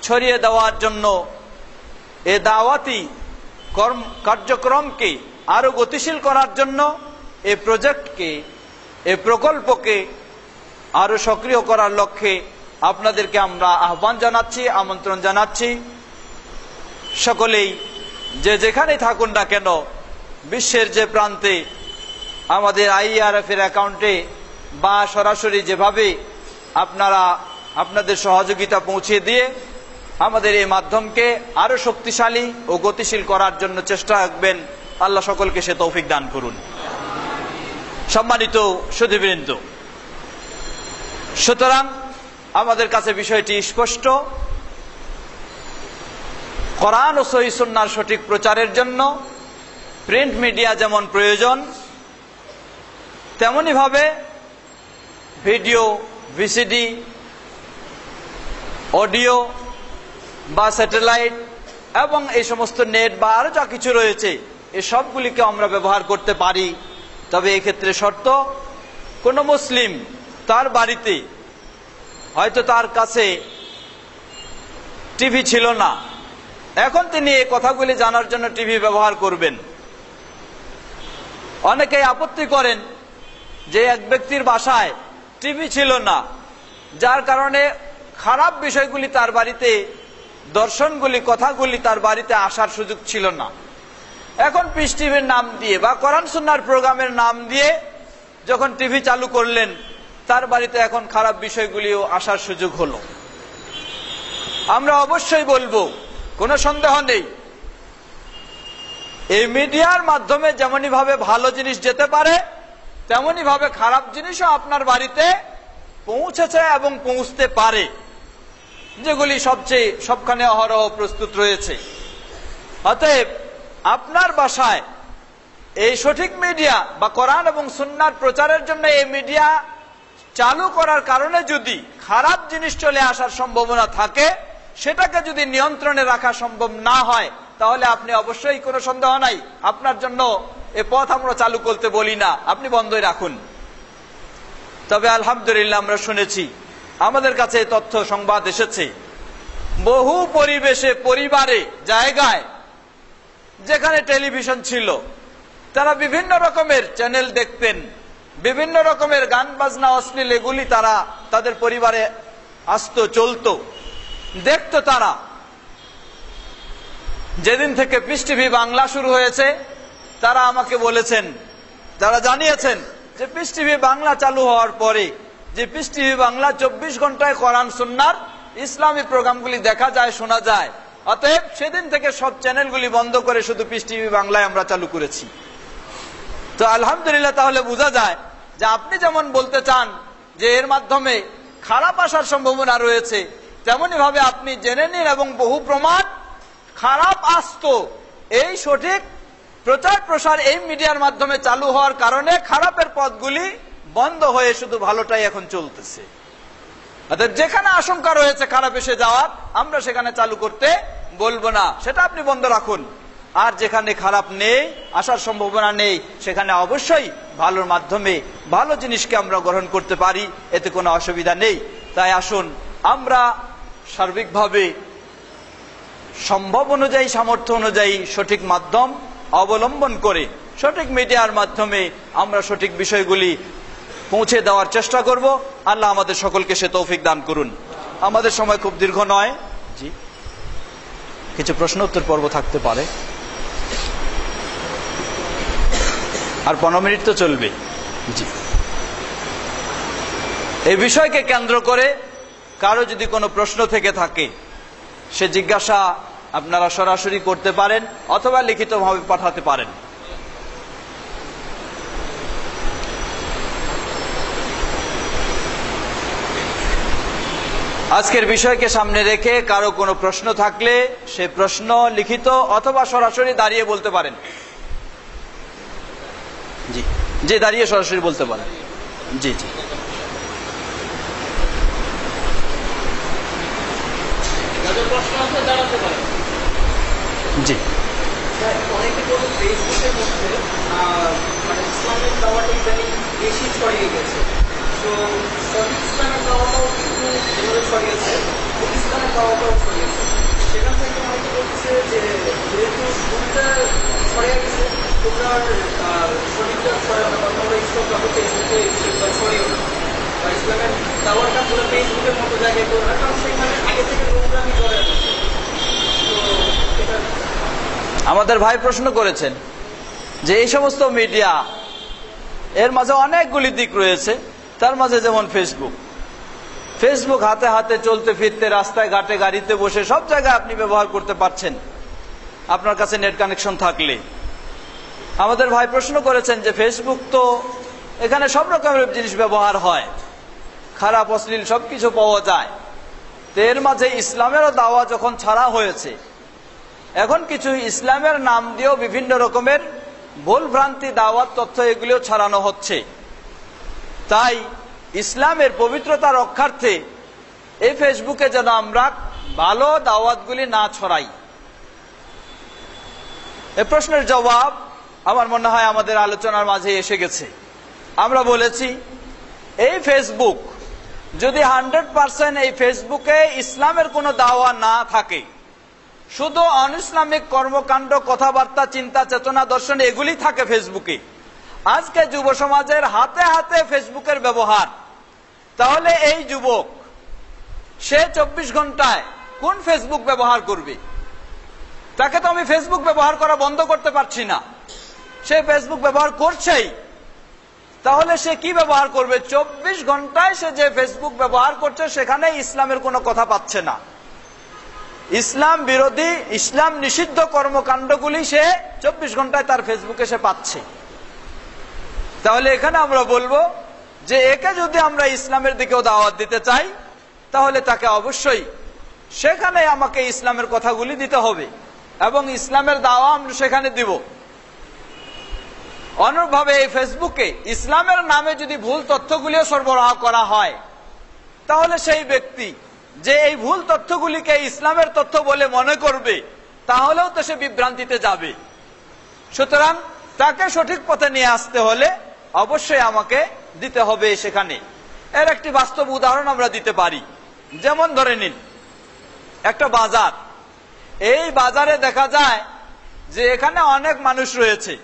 ছড়িয়ে দেওয়ার জন্য এই দাওয়াতি কার্যক্রমকে আরো গতিশীল করার জন্য এই প্রজেক্টকে এই প্রকল্পকে আরো সক্রিয় করার লক্ষ্যে আপনাদেরকে আমরা আহ্বান জানাচ্ছি, আমন্ত্রণ জানাচ্ছি। সকলেই যে যেখানেই থাকুন না কেন বিশ্বের যে প্রান্তে আমাদের IERF এর অ্যাকাউন্টে বা সরাসরি যেভাবে আপনারা আপনাদের সহযোগিতা পৌঁছে দিয়ে আমাদের এই মাধ্যমকে আরো শক্তিশালী ও গতিশীল করার জন্য চেষ্টা রাখবেন। আল্লাহ সকলকে সে তৌফিক দান করুন। সম্মানিত সুধীবৃন্দ, সুতরাং আমাদের কাছে বিষয়টি স্পষ্ট, কোরআন ও সহিহ সুন্নাহর সঠিক প্রচারের জন্য প্রিন্ট মিডিয়া যেমন প্রয়োজন, তেমনি ভাবে ভিডিও, ভিসিডি, অডিও বা স্যাটেলাইট এবং এই সমস্ত নেট বা আরো যা কিছু রয়েছে এই সবগুলিকে আমরা ব্যবহার করতে পারি। তবে এক্ষেত্রে শর্ত, কোন মুসলিম তার বাড়িতে হয়তো তার কাছে টিভি ছিল না, এখন তিনি এই কথাগুলি জানার জন্য টিভি ব্যবহার করবেন। অনেকেই আপত্তি করেন যে এক ব্যক্তির বাসায় টিভি ছিল না, যার কারণে খারাপ বিষয়গুলি তার বাড়িতে, দর্শনগুলি, কথাগুলি তার বাড়িতে আসার সুযোগ ছিল না। এখন পিস টিভির নাম দিয়ে বা কোরআন সুন্নাহর প্রোগ্রামের নাম দিয়ে যখন টিভি চালু করলেন, তার বাড়িতে এখন খারাপ বিষয়গুলিও আসার সুযোগ হলো। আমরা অবশ্যই বলবো, কোনো সন্দেহ নেই, এই মিডিয়ার মাধ্যমে যেমনই ভাবে ভালো জিনিস যেতে পারে তেমনি ভাবে খারাপ জিনিসও আপনার বাড়িতে পৌঁছেছে এবং পৌঁছতে পারে, যেগুলি সবখানে অহরহ প্রস্তুত রয়েছে। অতএব আপনার বাসায় এই সঠিক মিডিয়া বা কোরআন এবং সুন্নাহর প্রচারের জন্য এই মিডিয়া চালু করার কারণে যদি খারাপ জিনিস চলে আসার সম্ভাবনা থাকে, সেটাকে যদি নিয়ন্ত্রণে রাখা সম্ভব না হয়, তাহলে আপনি অবশ্যই, কোনো সন্দেহ নাই, আপনার জন্য এ পথ আমরা চালু করতে বলি না, আপনি বন্ধই রাখুন। তবে আলহামদুলিল্লাহ আমরা শুনেছি, আমাদের কাছে তথ্য সংবাদ এসেছে, বহু পরিবেশে, পরিবারে, জায়গায় যেখানে টেলিভিশন ছিল তারা বিভিন্ন রকমের চ্যানেল দেখতেন, বিভিন্ন রকমের গান বাজনা, অশ্লীল এগুলি তারা তাদের পরিবারে আসতো, চলতো, দেখতো। তারা যেদিন থেকে পিস টিভি বাংলা শুরু হয়েছে, তারা আমাকে বলেছেন, তারা জানিয়েছেন যে পিস টিভি বাংলা চালু হওয়ার পরে যে পিস টিভি বাংলা 24 ঘন্টায় কোরআন সুন্নাহর ইসলামী প্রোগ্রামগুলি দেখা যায়, শোনা যায়। অতএব সেদিন থেকে সব চ্যানেলগুলি বন্ধ করে শুধু পিস টিভি বাংলায় আমরা চালু করেছি। তো আলহামদুলিল্লাহ, তাহলে বোঝা যায় যে আপনি যেমন বলতে চান যে এর মাধ্যমে খারাপ আসার সম্ভাবনা রয়েছে, তেমনি ভাবে আপনি জেনে নিন এবং বহু প্রমাণ খারাপ আসতো এই সঠিক প্রচার প্রসার এই মিডিয়ার মাধ্যমে চালু হওয়ার কারণে খারাপের পথগুলি বন্ধ হয়ে শুধু ভালোটাই এখন চলতেছে। অর্থাৎ যেখানে আশঙ্কা রয়েছে খারাপ এসে যাওয়ার, আমরা সেখানে চালু করতে বলবো না, সেটা আপনি বন্ধ রাখুন। আর যেখানে খারাপ নেই, আসার সম্ভাবনা নেই, সেখানে অবশ্যই ভালোর মাধ্যমে ভালো জিনিসকে আমরা গ্রহণ করতে পারি, এতে কোনো অসুবিধা নেই। তাই আসুন আমরা সার্বিকভাবে সম্ভব অনুযায়ী, সামর্থ্য অনুযায়ী সঠিক মাধ্যম অবলম্বন করে সঠিক মিডিয়ার মাধ্যমে আমরা সঠিক বিষয়গুলি পৌঁছে দেওয়ার চেষ্টা করব। আল্লাহ আমাদের সকলকে সে তৌফিক দান করুন। আমাদের সময় খুব দীর্ঘ নয়, জি কিছু প্রশ্ন উত্তর পর্ব থাকতে পারে, আর 15 মিনিট তো চলবে। জি, এই বিষয়কে কেন্দ্র করে কারো যদি কোনো প্রশ্ন থেকে থাকে, সে জিজ্ঞাসা আপনারা সরাসরি করতে পারেন অথবা লিখিতভাবে পাঠাতে পারেন। আজকের বিষয়কে সামনে রেখে কারো কোনো প্রশ্ন থাকলে সে প্রশ্ন লিখিত অথবা সরাসরি দাঁড়িয়ে বলতে পারেন। জি জি, দাঁড়িয়ে সরাসরি বলতে পারেন। জি জি, জি। অনেকে তো ফেসবুকের মধ্যে মানে ইসলামের দাওয়াটা ইদানিং বেশি ছড়িয়ে গেছে। তো সঠিক ইসলামের দাওয়াটাও কিন্তু এভাবে ছড়িয়েছে, ভুল ইসলামের দাওয়াটাও ছড়িয়েছে। সেখান থেকে অনেকে বলছে যে যেহেতু ভুলটা ছড়িয়ে গেছে, তোমরা সঠিকটা ছড়ানো বা তোমরা ইসলাম কাউকে ফেসবুকে সেগুলো ছড়িয়েও না, বা ইসলামের দাওয়াটা পুরো ফেসবুকের মতো জায়গায় করো না, কারণ সেখানে আগে থেকে নোংরামি করে আছে। তো এটা আমাদের ভাই প্রশ্ন করেছেন যে এই সমস্ত মিডিয়া এর মাঝে অনেকগুলি দিক রয়েছে, তার মাঝে যেমন ফেসবুক হাতে হাতে চলতে ফিরতে রাস্তায় ঘাটে গাড়িতে বসে সব জায়গায় আপনি ব্যবহার করতে পারছেন আপনার কাছে নেট কানেকশন থাকলে। আমাদের ভাই প্রশ্ন করেছেন যে ফেসবুক তো এখানে সব রকমের জিনিস ব্যবহার হয়, খারাপ অশ্লীল সবকিছু পাওয়া যায়, তো এর মাঝে ইসলামেরও দাওয়া যখন ছাড়া হয়েছে, এখন কিছু ইসলামের নাম দিয়েও বিভিন্ন রকমের ভুল ভ্রান্তি দাওয়াত তথ্য এগুলিও ছড়ানো হচ্ছে। তাই ইসলামের পবিত্রতা রক্ষার্থে এই ফেসবুকে যেন আমরা ভালো দাওয়াতগুলি না ছড়াই। এ প্রশ্নের জবাব আমার মনে হয় আমাদের আলোচনার মাঝে এসে গেছে। আমরা বলেছি এই ফেসবুক যদি 100% এই ফেসবুকে ইসলামের কোনো দাওয়া না থাকে, শুধু অনইসলামিক কর্মকাণ্ড, কথাবার্তা, চিন্তা, চেতনা, দর্শন এগুলি থাকে ফেসবুকে, আজকে যুব সমাজের হাতে হাতে ফেসবুকের ব্যবহার, তাহলে এই যুবক সে 24 ঘন্টায় কোন ফেসবুক ব্যবহার করবে? তাকে তো আমি ফেসবুক ব্যবহার করা বন্ধ করতে পারছি না, সে ফেসবুক ব্যবহার করছেই, তাহলে সে কি ব্যবহার করবে? 24 ঘন্টায় সে যে ফেসবুক ব্যবহার করছে সেখানে ইসলামের কোনো কথা পাচ্ছে না, ইসলাম বিরোধী, ইসলাম নিষিদ্ধ কর্মকাণ্ডগুলি সে 24 ঘন্টায় তার ফেসবুকে সে পাচ্ছে। তাহলে এখানে আমরা বলবো যে একে যদি আমরা ইসলামের দিকেও দাওয়াত দিতে চাই, তাহলে তাকে অবশ্যই সেখানে আমাকে ইসলামের কথাগুলি দিতে হবে এবং ইসলামের দাওয়া আমরা সেখানে দিব। অনুরূপভাবে এই ফেসবুকে ইসলামের নামে যদি ভুল তথ্যগুলিও সরবরাহ করা হয়, তাহলে সেই ব্যক্তি যে এই ভুল তথ্যগুলিকে ইসলামের তথ্য বলে মনে করবে, তাহলেও তো সে বিভ্রান্তিতে যাবে। সুতরাং তাকে সঠিক পথে নিয়ে আসতে হলে অবশ্যই আমাকে দিতে হবে সেখানে। এর একটি বাস্তব উদাহরণ আমরা দিতে পারি। যেমন ধরে নিন একটা বাজার, এই বাজারে দেখা যায় যে এখানে অনেক মানুষ রয়েছে,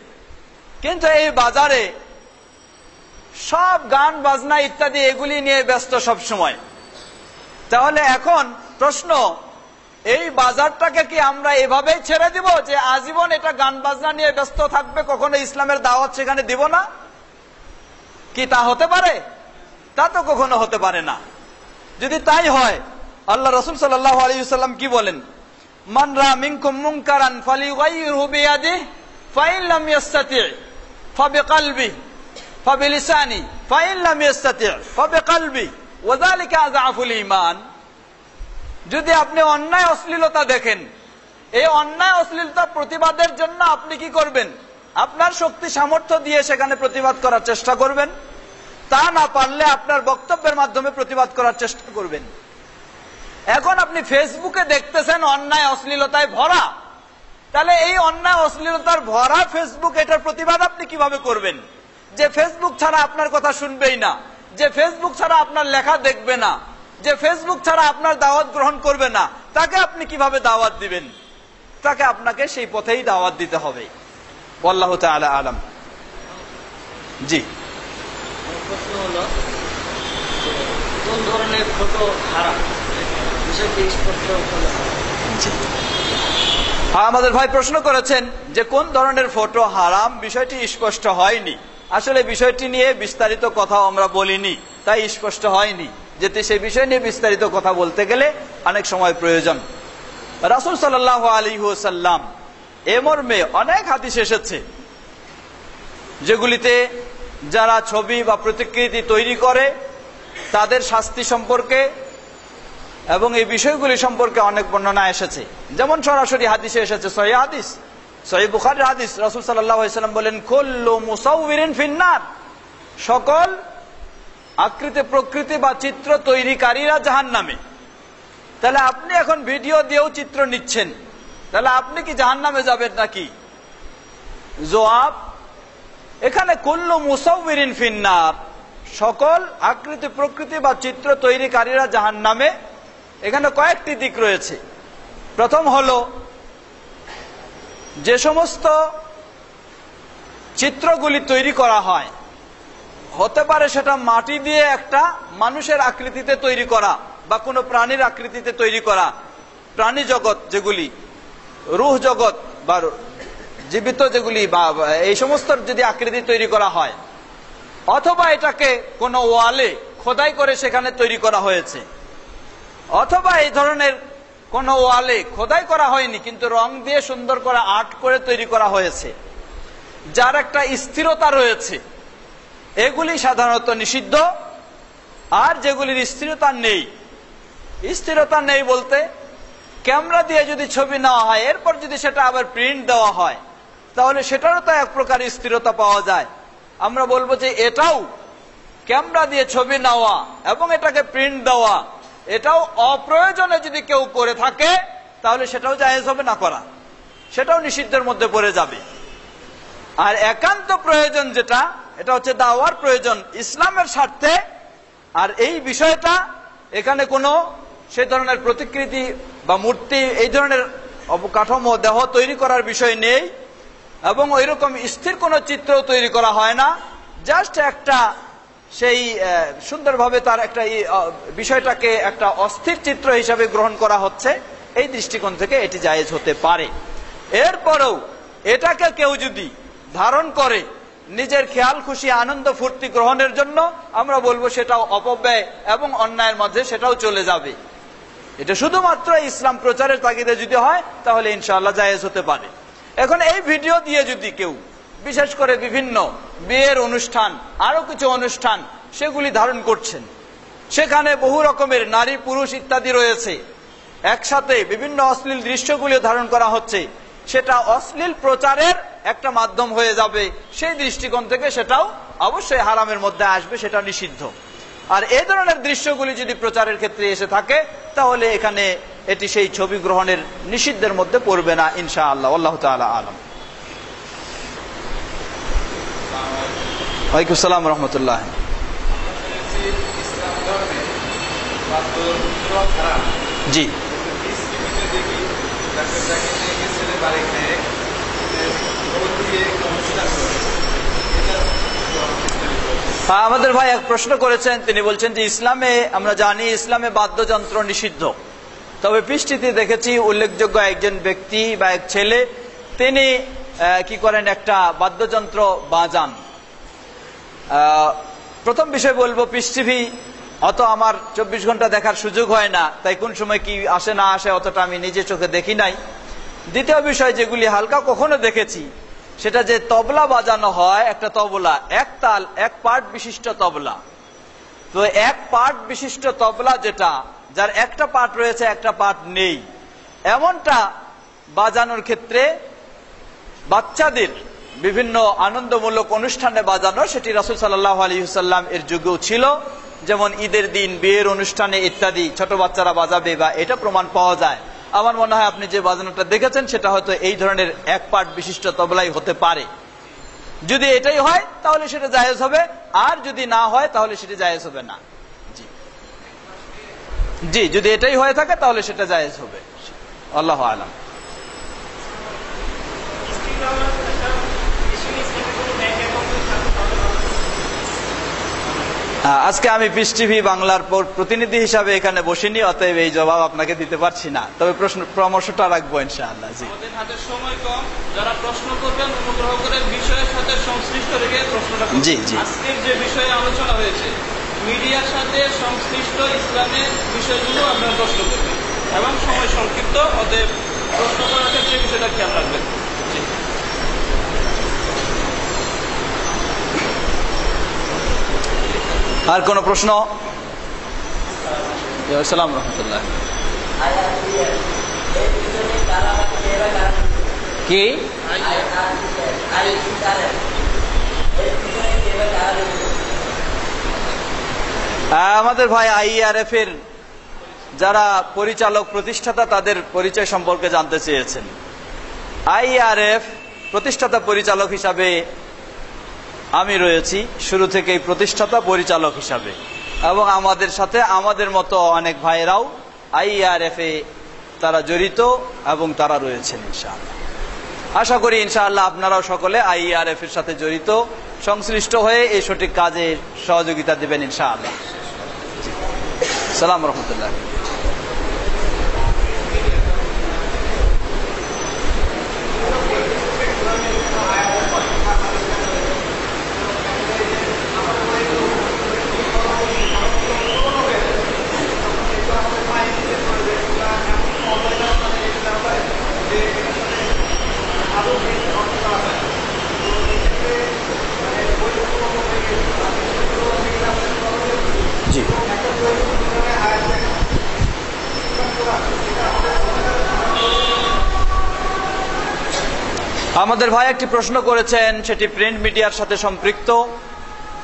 কিন্তু এই বাজারে সব গান বাজনা ইত্যাদি এগুলি নিয়ে ব্যস্ত সব সময়। তাহলে এখন প্রশ্ন, এই বাজারটাকে কি আমরা এভাবেই ছেড়ে দিব যে আজীবন এটা গান বাজনা নিয়ে ব্যস্ত থাকবে, কখনো ইসলামের দাওয়াত সেখানে দিব না? কি তা হতে পারে? তা তো কখনো হতে পারে না। যদি তাই হয়, আল্লাহ রাসূল সাল্লাল্লাহু আলাইহি ওয়াসাল্লাম কি বলেন? মান রা মিনকুম মুনকারান ফালিগাইয়িরহু বিয়াদিহি ফাইন লাম ইস্তাতি' ফাবিকলবিহি ফাবিলিসানি ফাইন লাম ইস্তাতি' ফাবিকলবি ওয়া যালিকা আযআফুল ঈমান। যদি আপনি অন্যায় অশ্লীলতা দেখেন, এই অন্যায় অশ্লীলতা প্রতিবাদের জন্য আপনি কি করবেন? আপনার শক্তি সামর্থ্য দিয়ে সেখানে প্রতিবাদ করার চেষ্টা করবেন। তা না পারলে আপনার বক্তব্যের মাধ্যমে প্রতিবাদ করার চেষ্টা করবেন। এখন আপনি ফেসবুকে দেখতেছেন অন্যায় অশ্লীলতায় ভরা, তাহলে এই অন্যায় অশ্লীলতার ভরা ফেসবুক, এটার প্রতিবাদ আপনি কিভাবে করবেন? যে ফেসবুক ছাড়া আপনার কথা শুনবেই না, যে ফেসবুক ছাড়া আপনার লেখা দেখবে না, যে ফেসবুক ছাড়া আপনার দাওয়াত গ্রহণ করবে না, তাকে আপনি কিভাবে দাওয়াত দিবেন? তাকে আপনাকে সেই পথেই দাওয়াত দিতে হবে। আল্লাহু তাআলা আলাম। জি, প্রশ্ন হলো কোন ধরনের ফটো হারাম, বিষয়টি স্পষ্ট হলো। আমাদের ভাই প্রশ্ন করেছেন যে কোন ধরনের ফটো হারাম, বিষয়টি স্পষ্ট হয়নি। আসলে বিষয়টি নিয়ে বিস্তারিত কথা আমরা বলিনি, তাই স্পষ্ট হয়নি। যেতে সেই বিষয় নিয়ে বিস্তারিত কথা বলতে গেলে অনেক সময় প্রয়োজন। রাসূল সাল্লাল্লাহু আলাইহি ওয়াসাল্লাম এ মর্মে অনেক হাদিস এসেছে, যেগুলিতে যারা ছবি বা প্রতিকৃতি তৈরি করে তাদের শাস্তি সম্পর্কে এবং এই বিষয়গুলি সম্পর্কে অনেক বর্ণনা এসেছে। যেমন সরাসরি হাদিসে এসেছে, সহিহ হাদিস, সহিহ বুখারীর হাদিস, রাসূল সাল্লাল্লাহু আলাইহি ওয়াসাল্লাম বলেন, কুল্লু মুসাউবিরিন ফিন্নার, সকল আকৃতি প্রকৃতি বা চিত্র তৈরিকারীরা জাহান্নামে। তাহলে আপনি এখন ভিডিও দিয়েও চিত্র নিচ্ছেন, তাহলে আপনি কি জাহান্নামে যাবেন নাকি? জবাব, এখানে কুল্লু মুসাউবিরিন ফিন্নার, সকল আকৃতি প্রকৃতি বা চিত্র তৈরিকারীরা জাহান্নামে। এখানে কয়েকটি দিক রয়েছে। প্রথম হলো, যে সমস্ত চিত্রগুলি তৈরি করা হয়, হতে পারে সেটা মাটি দিয়ে একটা মানুষের আকৃতিতে তৈরি করা বা কোনো প্রাণীর আকৃতিতে তৈরি করা, প্রাণী জগৎ যেগুলি, রূহ জগৎ বা জীবিত যেগুলি, বা এই সমস্ত যদি আকৃতি তৈরি করা হয়, অথবা এটাকে কোনো ওয়ালে খোদাই করে সেখানে তৈরি করা হয়েছে, অথবা এই ধরনের কোনো ওয়ালে খোদাই করা হয়নি কিন্তু রং দিয়ে সুন্দর করে আর্ট করে তৈরি করা হয়েছে, যার একটা স্থিরতা রয়েছে, এগুলি সাধারণত নিষিদ্ধ। আর যেগুলির স্থিরতা নেই, স্থিরতা নেই বলতে ক্যামেরা দিয়ে যদি ছবি নেওয়া হয়, এরপর যদি সেটা আবার প্রিন্ট দেওয়া হয়, তাহলে সেটারও তো এক প্রকার স্থিরতা পাওয়া যায়। আমরা বলবো যে এটাও ক্যামেরা দিয়ে ছবি নেওয়া এবং এটাকে প্রিন্ট দেওয়া, এটাও অপ্রয়োজনে যদি কেউ করে থাকে তাহলে সেটাও জায়েজ হবে না করা, সেটাও নিষিদ্ধের মধ্যে পড়ে যাবে। আর একান্ত প্রয়োজন যেটা, এটা হচ্ছে দাওয়ার প্রয়োজন ইসলামের স্বার্থে, আর এই বিষয়টা এখানে কোনো সে ধরনের প্রতিকৃতি বা মূর্তি, এই ধরনের অবকাঠামো দেহ তৈরি করার বিষয় নেই, এবং ওইরকম স্থির কোনো চিত্র তৈরি করা হয় না। জাস্ট একটা সেই সুন্দরভাবে তার একটা বিষয়টাকে একটা অস্থির চিত্র হিসাবে গ্রহণ করা হচ্ছে, এই দৃষ্টিকোণ থেকে এটি জায়েজ হতে পারে। এরপরেও এটাকে কেউ যদি ধারণ করে নিজের খেয়াল খুশি আনন্দ ফুর্তি গ্রহণের জন্য, আমরা বলবো সেটাও অপব্যয় এবং অন্যায়ের মধ্যে সেটাও চলে যাবে। এটা শুধুমাত্র ইসলাম প্রচারের তাগিদে যদি হয় তাহলে ইনশাআল্লাহ জায়েজ হতে পারে। এখন এই ভিডিও দিয়ে যদি কেউ, বিশেষ করে বিভিন্ন বিয়ের অনুষ্ঠান, আরো কিছু অনুষ্ঠান, সেগুলি ধারণ করছেন, সেখানে বহু রকমের নারী পুরুষ ইত্যাদি রয়েছে, একসাথে বিভিন্ন অশ্লীল দৃশ্যগুলি ধারণ করা হচ্ছে, সেটা অশ্লীল প্রচারের একটা মাধ্যম হয়ে যাবে। সেই দৃষ্টিকোণ থেকে সেটাও অবশ্যই হারামের মধ্যে আসবে, সেটা নিষিদ্ধ। আর এই ধরনের দৃশ্যগুলি যদি প্রচারের ক্ষেত্রে এসে থাকে তাহলে এখানে এটি সেই ছবি গ্রহণের নিষিদ্ধের মধ্যে পড়বে না ইনশাআল্লাহ। আল্লাহু তাআলা আলাম। ওয়ালাইকুম আসসালাম ওয়া রাহমাতুল্লাহ। জি, আমাদের ভাই এক প্রশ্ন করেছেন, তিনি বলছেন যে ইসলামে আমরা জানি ইসলামে বাদ্যযন্ত্র নিষিদ্ধ, তবে পৃষ্টিতে দেখেছি উল্লেখযোগ্য একজন ব্যক্তি বা এক ছেলে তিনি কি করেন, একটা বাদ্যযন্ত্র বাজান। প্রথম বিষয় বলবো, পিস টিভি অত আমার 24 ঘন্টা দেখার সুযোগ হয় না, তাই কোন সময় কি আসে না আসে অতটা আমি নিজে চোখে দেখি নাই। দ্বিতীয় বিষয়, যেগুলি হালকা কখনো দেখেছি, সেটা যে তবলা বাজানো হয়, একটা তবলা এক তাল এক পার্ট বিশিষ্ট তবলা, তো এক পার্ট বিশিষ্ট তবলা যেটা, যার একটা পার্ট রয়েছে একটা পার্ট নেই, এমনটা বাজানোর ক্ষেত্রে বাচ্চাদের বিভিন্ন আনন্দমূলক অনুষ্ঠানে বাজানো, সেটি রাসূল সাল্লাল্লাহু আলাইহি ওয়াসাল্লাম এর যুগেও ছিল। যেমন ঈদের দিন, বিয়ের অনুষ্ঠানে ইত্যাদি ছোট বাচ্চারা বাজাবে, বা এটা প্রমাণ পাওয়া যায়। আমার মনে হয় আপনি যে বাজানোটা দেখেছেন সেটা হয়তো এই ধরনের এক পার্ট বিশিষ্ট তবলাই হতে পারে। যদি এটাই হয় তাহলে সেটা জায়েজ হবে, আর যদি না হয় তাহলে সেটা জায়েজ হবে না। জি জি, যদি এটাই হয়ে থাকে তাহলে সেটা জায়েজ হবে। আল্লাহু আলাম। আজকে আমি পিস টিভি বাংলার প্রতিনিধি হিসাবে এখানে বসিনি, অতএব এই জবাব আপনাকে দিতে পারছি না, তবে পরামর্শটা রাখবো ইনশাআল্লাহ। জি, আমাদের হাতে সময় কম, যারা প্রশ্ন করবেন অনুগ্রহ করে বিষয়ের সাথে সংশ্লিষ্ট রেখে প্রশ্নটা করুন। জি জি, আজকের যে বিষয়ে আলোচনা হয়েছে মিডিয়ার সাথে সংশ্লিষ্ট ইসলামের বিষয়গুলো আপনারা প্রশ্ন করবেন, এবং সময় সংক্ষিপ্ত, অতএব প্রশ্ন করার ক্ষেত্রে বিষয়টা খেয়াল রাখবেন। জি, আর কোনো প্রশ্ন? আসসালাম রহমতুল্লাহ। কি আমাদের ভাই IRF এর যারা পরিচালক প্রতিষ্ঠাতা তাদের পরিচয় সম্পর্কে জানতে চেয়েছেন। IRF প্রতিষ্ঠাতা পরিচালক হিসাবে আমি রয়েছি শুরু থেকেই, প্রতিষ্ঠাতা পরিচালক হিসাবে, এবং আমাদের সাথে আমাদের মতো অনেক ভাইরাও IRF এ তারা জড়িত এবং তারা রয়েছেন ইনশাআল্লাহ। আশা করি ইনশাআল্লাহ আপনারাও সকলে IRF এর সাথে জড়িত, সংশ্লিষ্ট হয়ে এই সঠিক কাজে সহযোগিতা দেবেন ইনশাআল্লাহ। সালাম রহমতুল্লাহ। জি, আমাদের ভাই একটি প্রশ্ন করেছেন, সেটি প্রিন্ট মিডিয়ার সাথে সম্পৃক্ত,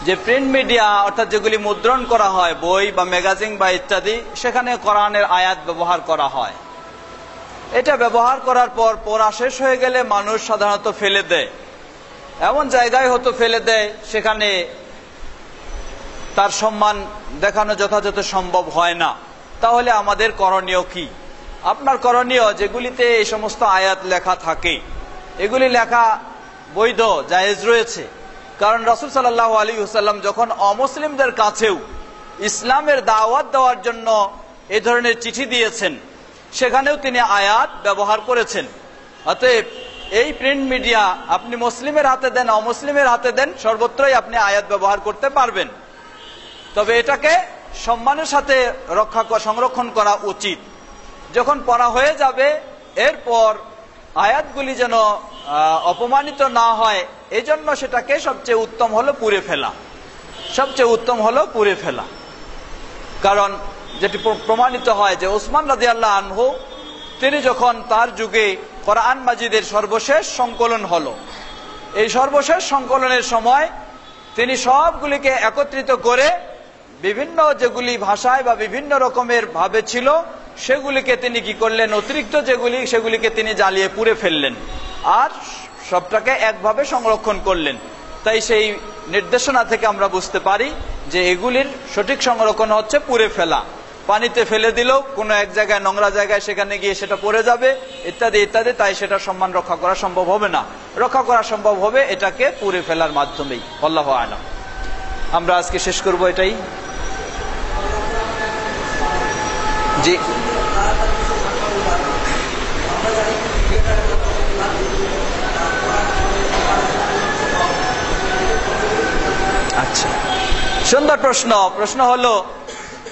যে প্রিন্ট মিডিয়া অর্থাৎ যেগুলি মুদ্রণ করা হয়, বই বা ম্যাগাজিন বা ইত্যাদি, সেখানে কোরআনের আয়াত ব্যবহার করা হয়। এটা ব্যবহার করার পর পড়া শেষ হয়ে গেলে মানুষ সাধারণত ফেলে দেয়, এমন জায়গায় হয়তো ফেলে দেয় সেখানে তার সম্মান দেখানো যথাযথ সম্ভব হয় না। তাহলে আমাদের করণীয় কি? আপনার করণীয়, যেগুলিতে এই সমস্ত আয়াত লেখা থাকে এগুলি লেখা বৈধ, জায়েজ রয়েছে। কারণ রাসূল সাল্লাল্লাহু আলাইহি ওয়াসাল্লাম যখন অমুসলিমদের কাছেও ইসলামের দাওয়াত দেওয়ার জন্য এই ধরনের চিঠি দিয়েছেন, সেখানেও তিনি আয়াত ব্যবহার করেছেন। অতএব এই প্রিন্ট মিডিয়া আপনি মুসলিমের হাতে দেন, অমুসলিমের হাতে দেন, সর্বত্রই আপনি আয়াত ব্যবহার করতে পারবেন। তবে এটাকে সম্মানের সাথে সংরক্ষণ করা উচিত। যখন পড়া হয়ে যাবে এরপর আয়াতগুলি যেন অপমানিত না হয়, এই জন্য সেটাকে সবচেয়ে উত্তম হলো পুড়ে ফেলা, সবচেয়ে উত্তম হলো পুড়ে ফেলা। কারণ যেটি প্রমাণিত হয় যে ওসমান রাদিয়াল্লাহু আনহু তিনি যখন তার যুগে কোরআন মাজিদের সর্বশেষ সংকলন হলো, এই সর্বশেষ সংকলনের সময় তিনি সবগুলিকে একত্রিত করে বিভিন্ন যেগুলি ভাষায় বা বিভিন্ন রকমের ভাবে ছিল সেগুলিকে তিনি কি করলেন, অতিরিক্ত যেগুলি সেগুলিকে তিনি জ্বালিয়ে পুড়ে ফেললেন আর সবটাকে একভাবে সংরক্ষণ করলেন। তাই সেই নির্দেশনা থেকে আমরা বুঝতে পারি যে এগুলির সঠিক সংরক্ষণ হচ্ছে পুড়ে ফেলা। পানিতে ফেলে দিলেও কোনো এক জায়গায় নোংরা জায়গায় সেখানে গিয়ে সেটা পড়ে যাবে ইত্যাদি ইত্যাদি, তাই সেটা সম্মান রক্ষা করা সম্ভব হবে না। রক্ষা করা সম্ভব হবে এটাকে পুড়ে ফেলার মাধ্যমেই। আল্লাহু আ'লাম। আমরা আজকে শেষ করব এটাই। জি, আচ্ছা, সুন্দর প্রশ্ন। প্রশ্ন হলো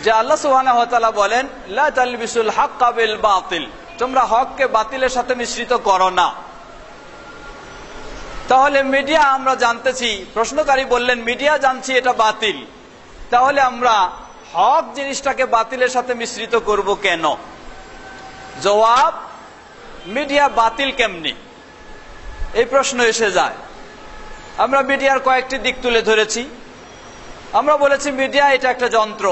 যে আল্লাহ সুবহানাহু ওয়া তাআলা বলেন, লা তালবিসুল হাক্কা বিল বাতিল, তোমরা হককে বাতিলের সাথে মিশ্রিত করো না। তাহলে মিডিয়া আমরা জানতেছি, প্রশ্নকারী বললেন মিডিয়া জানছি এটা বাতিল, তাহলে আমরা হক জিনিসটাকে বাতিলের সাথে মিশ্রিত করব কেন? জবাব, মিডিয়া বাতিল কেমনি, এই প্রশ্ন এসে যায়। আমরা মিডিয়ার কয়েকটি দিক তুলে ধরেছি। আমরা বলেছি মিডিয়া এটা একটা যন্ত্র,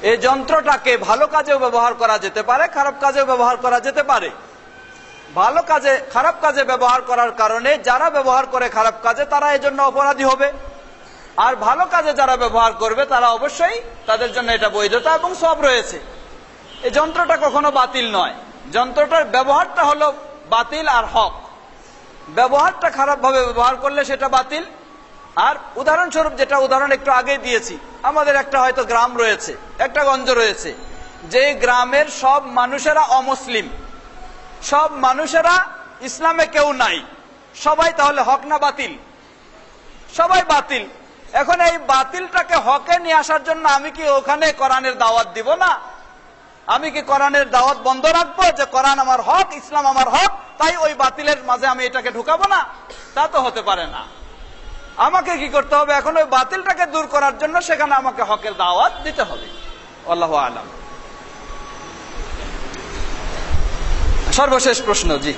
এই যন্ত্রটাকে ভালো কাজেও ব্যবহার করা যেতে পারে, খারাপ কাজেও ব্যবহার করা যেতে পারে। ভালো কাজে, খারাপ কাজে ব্যবহার করার কারণে যারা ব্যবহার করে খারাপ কাজে তারা এই জন্য অপরাধী হবে, আর ভালো কাজে যারা ব্যবহার করবে তারা অবশ্যই, তাদের জন্য এটা বৈধতা এবং সওয়াব রয়েছে। এই যন্ত্রটা কখনো বাতিল নয়, যন্ত্রটার ব্যবহারটা হলো বাতিল আর হক। ব্যবহারটা খারাপ ভাবে ব্যবহার করলে সেটা বাতিল। আর উদাহরণস্বরূপ যেটা উদাহরণ একটু আগে দিয়েছি, আমাদের একটা হয়তো গ্রাম রয়েছে, একটা গঞ্জ রয়েছে, যে গ্রামের সব মানুষেরা অমুসলিম, সব মানুষেরা ইসলামে কেউ নাই, সবাই তাহলে হক না বাতিল? সবাই বাতিল। এখন এই বাতিলটাকে হকে নিয়ে আসার জন্য আমি কি ওখানে কোরআনের দাওয়াত দিব না? আমি কি কোরআনের দাওয়াত বন্ধ রাখবো যে কোরআন আমার হক, ইসলাম আমার হক, তাই ওই বাতিলের মাঝে আমি এটাকে ঢুকাবো না? তা তো হতে পারে না। আমাকে কি করতে হবে? এখন ওই বাতিলটাকে দূর করার জন্য সেখানে আমাকে হকের দাওয়াত দিতে হবে। আল্লাহু আ'লাম। সর্বশেষ প্রশ্ন। জি,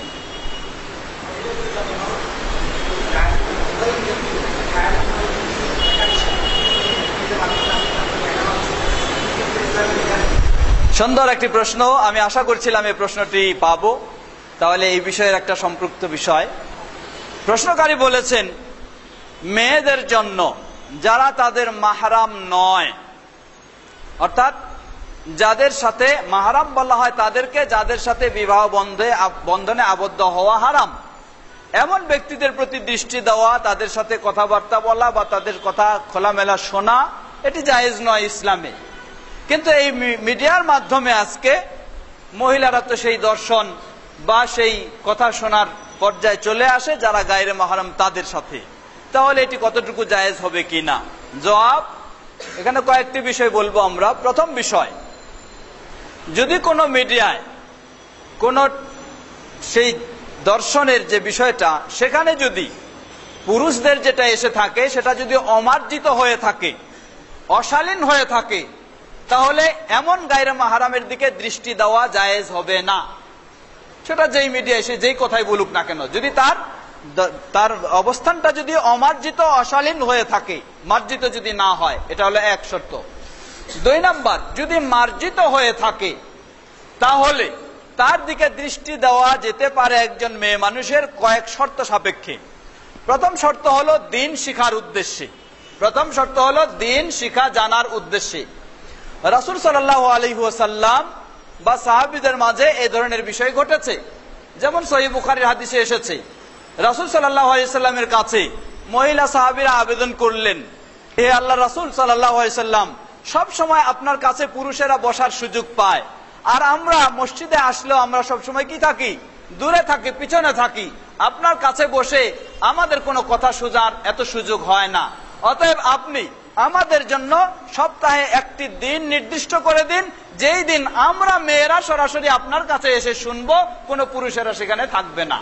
সুন্দর একটি প্রশ্ন। আমি আশা করছিলাম এই প্রশ্নটি পাবো, তাহলে এই বিষয়ের একটা সম্পৃক্ত বিষয়। প্রশ্নকারী বলেছেন, মেয়েদের জন্য যারা তাদের মাহরাম নয়, অর্থাৎ যাদের সাথে মাহরাম বলা হয় তাদেরকে, যাদের সাথে বিবাহ বন্ধনে আবদ্ধ হওয়া হারাম, এমন ব্যক্তিদের প্রতি দৃষ্টি দেওয়া, তাদের সাথে কথাবার্তা বলা বা তাদের কথা খোলামেলা শোনা, এটি জায়েজ নয় ইসলামে। কিন্তু এই মিডিয়ার মাধ্যমে আজকে মহিলারা তো সেই দর্শন বা সেই কথা শোনার পর্যায়ে চলে আসে যারা গায়রে মাহরাম তাদের সাথে। তাহলে এটি কতটুকু জায়েজ হবে কিনা? জবাব, এখানে কয়েকটি বিষয় বলবো আমরা। প্রথম বিষয়, যদি কোনো মিডিয়ায় কোন সেই দর্শনের যে বিষয়টা, সেখানে যদি পুরুষদের যেটা এসে থাকে সেটা যদি অমার্জিত হয়ে থাকে, অশালীন হয়ে থাকে, তাহলে এমন গায়রে মাহরামের দিকে দৃষ্টি দেওয়া জায়েজ হবে না। সেটা যেই মিডিয়া এসে যেই কথাই বলুক না কেন, যদি তার অবস্থানটা যদি অমার্জিত অশালীন হয়ে থাকে, মার্জিত যদি না হয়, এটা হলো এক শর্ত। 2 নাম্বার, যদি মার্জিত হয়ে থাকে তাহলে তার দিকে দৃষ্টি দেওয়া যেতে পারে একজন মেয়ে মানুষের কয়েক শর্ত সাপেক্ষে। প্রথম শর্ত হলো দিন শিখার উদ্দেশ্যে। প্রথম শর্ত হলো দিন শিখা জানার উদ্দেশ্যে। রাসূল সাল্লাল্লাহু আলাইহি ওয়াসাল্লাম বা সাহাবীদের মাঝে এই ধরনের বিষয় ঘটেছে। যেমন সহিহ বুখারীর হাদিসে এসেছে, রাসূল সাল্লাল্লাহু আলাইহি ওয়াসাল্লামের কাছে মহিলা সাহাবীরা আবেদন করলেন, হে আল্লাহ রাসূল সাল্লাল্লাহু আলাইহি ওয়াসাল্লাম, সব সময় আপনার কাছে পুরুষেরা বসার সুযোগ পায়, আর আমরা মসজিদে আসলেও আমরা সব সময় কি থাকি? দূরে থাকি, পিছনে থাকি। আপনার কাছে বসে আমাদের কোনো কথা শোনার এত সুযোগ হয় না। অতএব আপনি আমাদের জন্য সপ্তাহে একটি দিন নির্দিষ্ট করে দিন, যেই দিন আমরা মেয়েরা সরাসরি আপনার কাছে এসে শুনবো, কোনো পুরুষেরা সেখানে থাকবে না।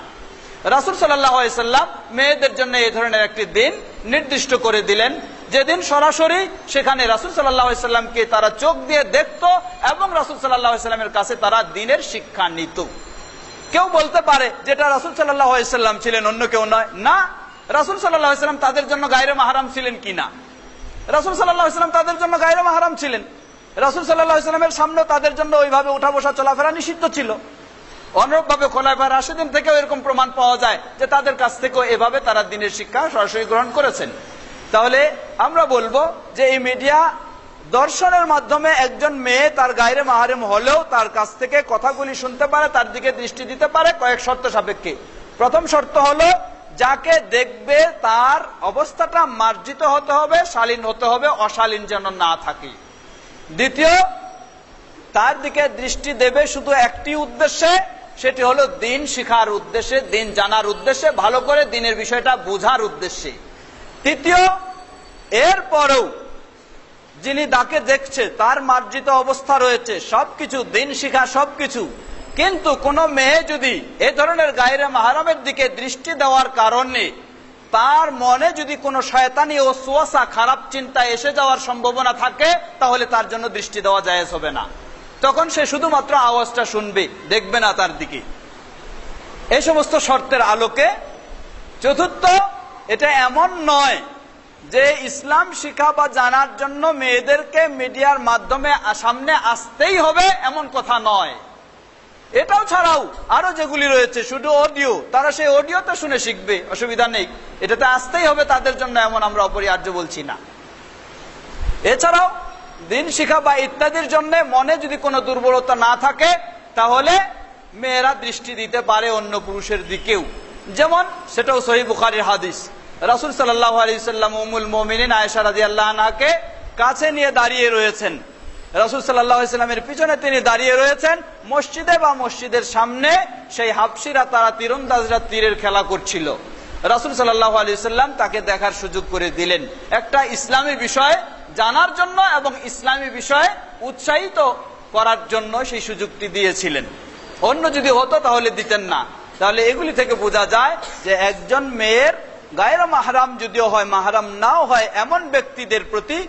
রাসূল সাল্লাল্লাহু আলাইহি ওয়াসাল্লাম মেয়েদের জন্য এই ধরনের একটি দিন নির্দিষ্ট করে দিলেন, যেদিন সরাসরি সেখানে রাসূল সাল্লাল্লাহু আলাইহি ওয়াসাল্লামকে তারা চোখ দিয়ে দেখতো এবং রাসূল সাল্লাল্লাহু আলাইহি ওয়াসাল্লামের কাছে তারা দ্বীনের শিক্ষা নিত। কেউ বলতে পারে যেটা রাসূল সাল্লাল্লাহু আলাইহি ওয়াসাল্লাম ছিলেন, অন্য কেউ নয়। না, রাসূল সাল্লাল্লাহু আলাইহি ওয়াসাল্লাম তাদের জন্য গায়রে মাহরাম ছিলেন কিনা? রাসূল সাল্লাল্লাহু আলাইহি ওয়াসাল্লাম তাদের জন্য গায়রে মাহরাম ছিলেন। রাসূল সাল্লাল্লাহু আলাইহি ওয়াসাল্লামের সামনে তাদের জন্য ওইভাবে উঠা বসা চলাফেরা নিষিদ্ধ ছিল। অনুরূপভাবে খোলাফায়ে রাশিদিন থেকেও এরকম প্রমাণ পাওয়া যায় যে তাদের কাছ থেকেও এভাবে তারা দ্বীনের শিক্ষা সরাসরি গ্রহণ করেছেন। তাহলে আমরা বলবো যে এই মিডিয়া দর্শনের মাধ্যমে একজন মেয়ে তার গায়রে মাহরাম হলেও তার কাছ থেকে কথাগুলি শুনতে পারে, তার দিকে দৃষ্টি দিতে পারে কয়েক শর্ত সাপেক্ষে। প্রথম শর্ত হলো যাকে দেখবে তার অবস্থাটা মার্জিত হতে হবে, শালীন হতে হবে, অশালীন যেন না থাকে। দ্বিতীয়, তার দিকে দৃষ্টি দেবে শুধু একটি উদ্দেশ্যে, সেটি হলো দিন শিখার উদ্দেশ্যে, দিন জানার উদ্দেশ্যে, ভালো করে দিনের বিষয়টা বোঝার উদ্দেশ্যে। তৃতীয়, এরপরেও যিনি তাকে দেখছে তার মার্জিত অবস্থা রয়েছে, সবকিছু দিন শিখা সবকিছু, কিন্তু কোন মেয়ে যদি এ ধরনের গায়রে মাহরামের দিকে দৃষ্টি দেওয়ার কারণে তার মনে যদি কোনো শয়তানি ও ওয়াসওয়াসা, খারাপ চিন্তা এসে যাওয়ার সম্ভাবনা থাকে, তাহলে তার জন্য দৃষ্টি দেওয়া জায়েজ হবে না। তখন সে শুধুমাত্র আওয়াজটা শুনবে, দেখবে না তার দিকে। এই সমস্ত শর্তের আলোকে চতুর্থ, এটা এমন নয় যে ইসলাম শিক্ষা বা জানার জন্য মেয়েদেরকে মিডিয়ার মাধ্যমে সামনে আসতেই হবে এমন কথা নয়। এটাও ছাড়াও আরো যেগুলি রয়েছে, শুধু অডিও, তারা সেই অডিওতে শুনে শিখবে, অসুবিধা নেই। এটাতে আসতেই হবে তাদের জন্য এমন আমরা অপরিহার্য বলছি না। এছাড়াও দিন শিক্ষা বা ইত্যাদির জন্য মনে যদি কোনো দুর্বলতা না থাকে, তাহলে মেয়েরা দৃষ্টি দিতে পারে অন্য পুরুষের দিকেও। যেমন সেটাও সহিহ বুখারীর হাদিস, রাসূল সাল্লাল্লাহু আলাইহি ওয়াসাল্লাম উম্মুল মুমিনিন আয়েশা রাদিয়াল্লাহু আনহাকে কাছে নিয়ে দাঁড়িয়ে রয়েছেন। রাসূল সাল্লাল্লাহু আলাইহি ওয়াসাল্লামের পিছনে তিনি দাঁড়িয়ে রয়েছেন। মসজিদে বা মসজিদের সামনে সেই হাবশীরা, তারা তীরন্দাজরা তীরের খেলা করছিল। রাসূল সাল্লাল্লাহু আলাইহি ওয়াসাল্লাম তাকে দেখার সুযোগ করে দিলেন, একটা ইসলামী বিষয় জানার জন্য এবং ইসলামী বিষয়ে উৎসাহিত করার জন্য সেই সুযোগটি দিয়েছিলেন। অন্য যদি হতো তাহলে দিতেন না। তাহলে এগুলি থেকে বোঝা যায় যে একজন মেয়ের গায়রে মাহরাম যদিও হয়, মাহরাম নাও হয়, এমন ব্যক্তিদের প্রতি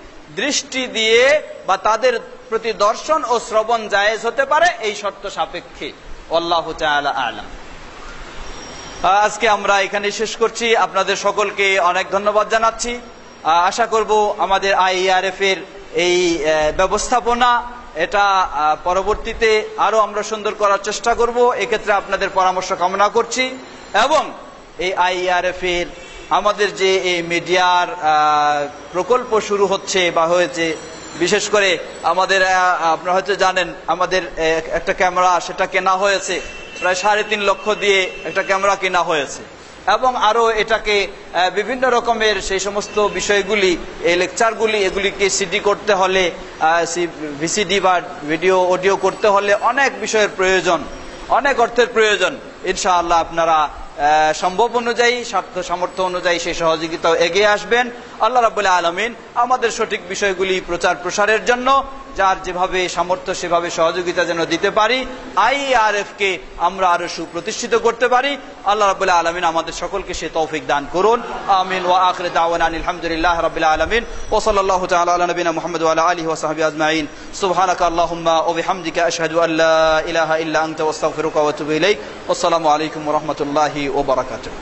দৃষ্টি দিয়ে বা তাদের প্রতিদর্শন ও শ্রবণ জায়েজ হতে পারে এই শর্ত সাপেক্ষে। আল্লাহু তাআলা আ'লাম। আজকে আমরা এখানে শেষ করছি। আপনাদের সকলকে অনেক ধন্যবাদ জানাচ্ছি। আশা করব আমাদের IERF এর এই ব্যবস্থাপনা এটা পরবর্তীতে আরো আমরা সুন্দর করার চেষ্টা করব। এক্ষেত্রে আপনাদের পরামর্শ কামনা করছি। এবং এই IERF এর আমাদের যে এই মিডিয়ার প্রকল্প শুরু হচ্ছে বা হয়েছে, বিশেষ করে আমাদের আপনারা হয়তো জানেন আমাদের একটা ক্যামেরা সেটা কেনা হয়েছে, প্রায় 3.5 লক্ষ দিয়ে একটা ক্যামেরা কেনা হয়েছে। এবং আরো এটাকে বিভিন্ন রকমের সেই সমস্ত বিষয়গুলি, এই লেকচারগুলি, এগুলিকে সিডি করতে হলে, ভিসিডি বা ভিডিও অডিও করতে হলে অনেক বিষয়ের প্রয়োজন, অনেক অর্থের প্রয়োজন। ইনশাআল্লাহ আপনারা সম্ভব অনুযায়ী, স্বার্থ সামর্থ্য অনুযায়ী সেই সহযোগিতাও এগিয়ে আসবেন। আল্লাহ রাব্বুল আলামিন আমাদের সঠিক বিষয়গুলি প্রচার প্রসারের জন্য যার যেভাবে সামর্থ্য সেভাবে সহযোগিতা যেন দিতে পারি, IERF কে আমরা আরো সুপ্রতিষ্ঠিত করতে পারি। আল্লাহ রাব্বুল আলামিন আমাদের সকলকে সে তৌফিক দান করুন। আমিন। ওয়া আখিরু দাওয়ানা আলহামদুলিল্লাহি রাব্বিল আলামিন ওয়া সাল্লাল্লাহু তাআলা আলা নবিনা মুহাম্মদ ওয়া আলা আলিহি ওয়া সাহবিহি আজমাইন। সুবহানাকা আল্লাহুম্মা ওয়া বিহামদিকা আশহাদু আল্লা ইলাহা ইল্লা আনতা ওয়া আস্তাগফিরুকা ওয়া আতুবু ইলাইক। আসসালামু আলাইকুম ওয়া রাহমাতুল্লাহি ওয়া বারাকাতুহু।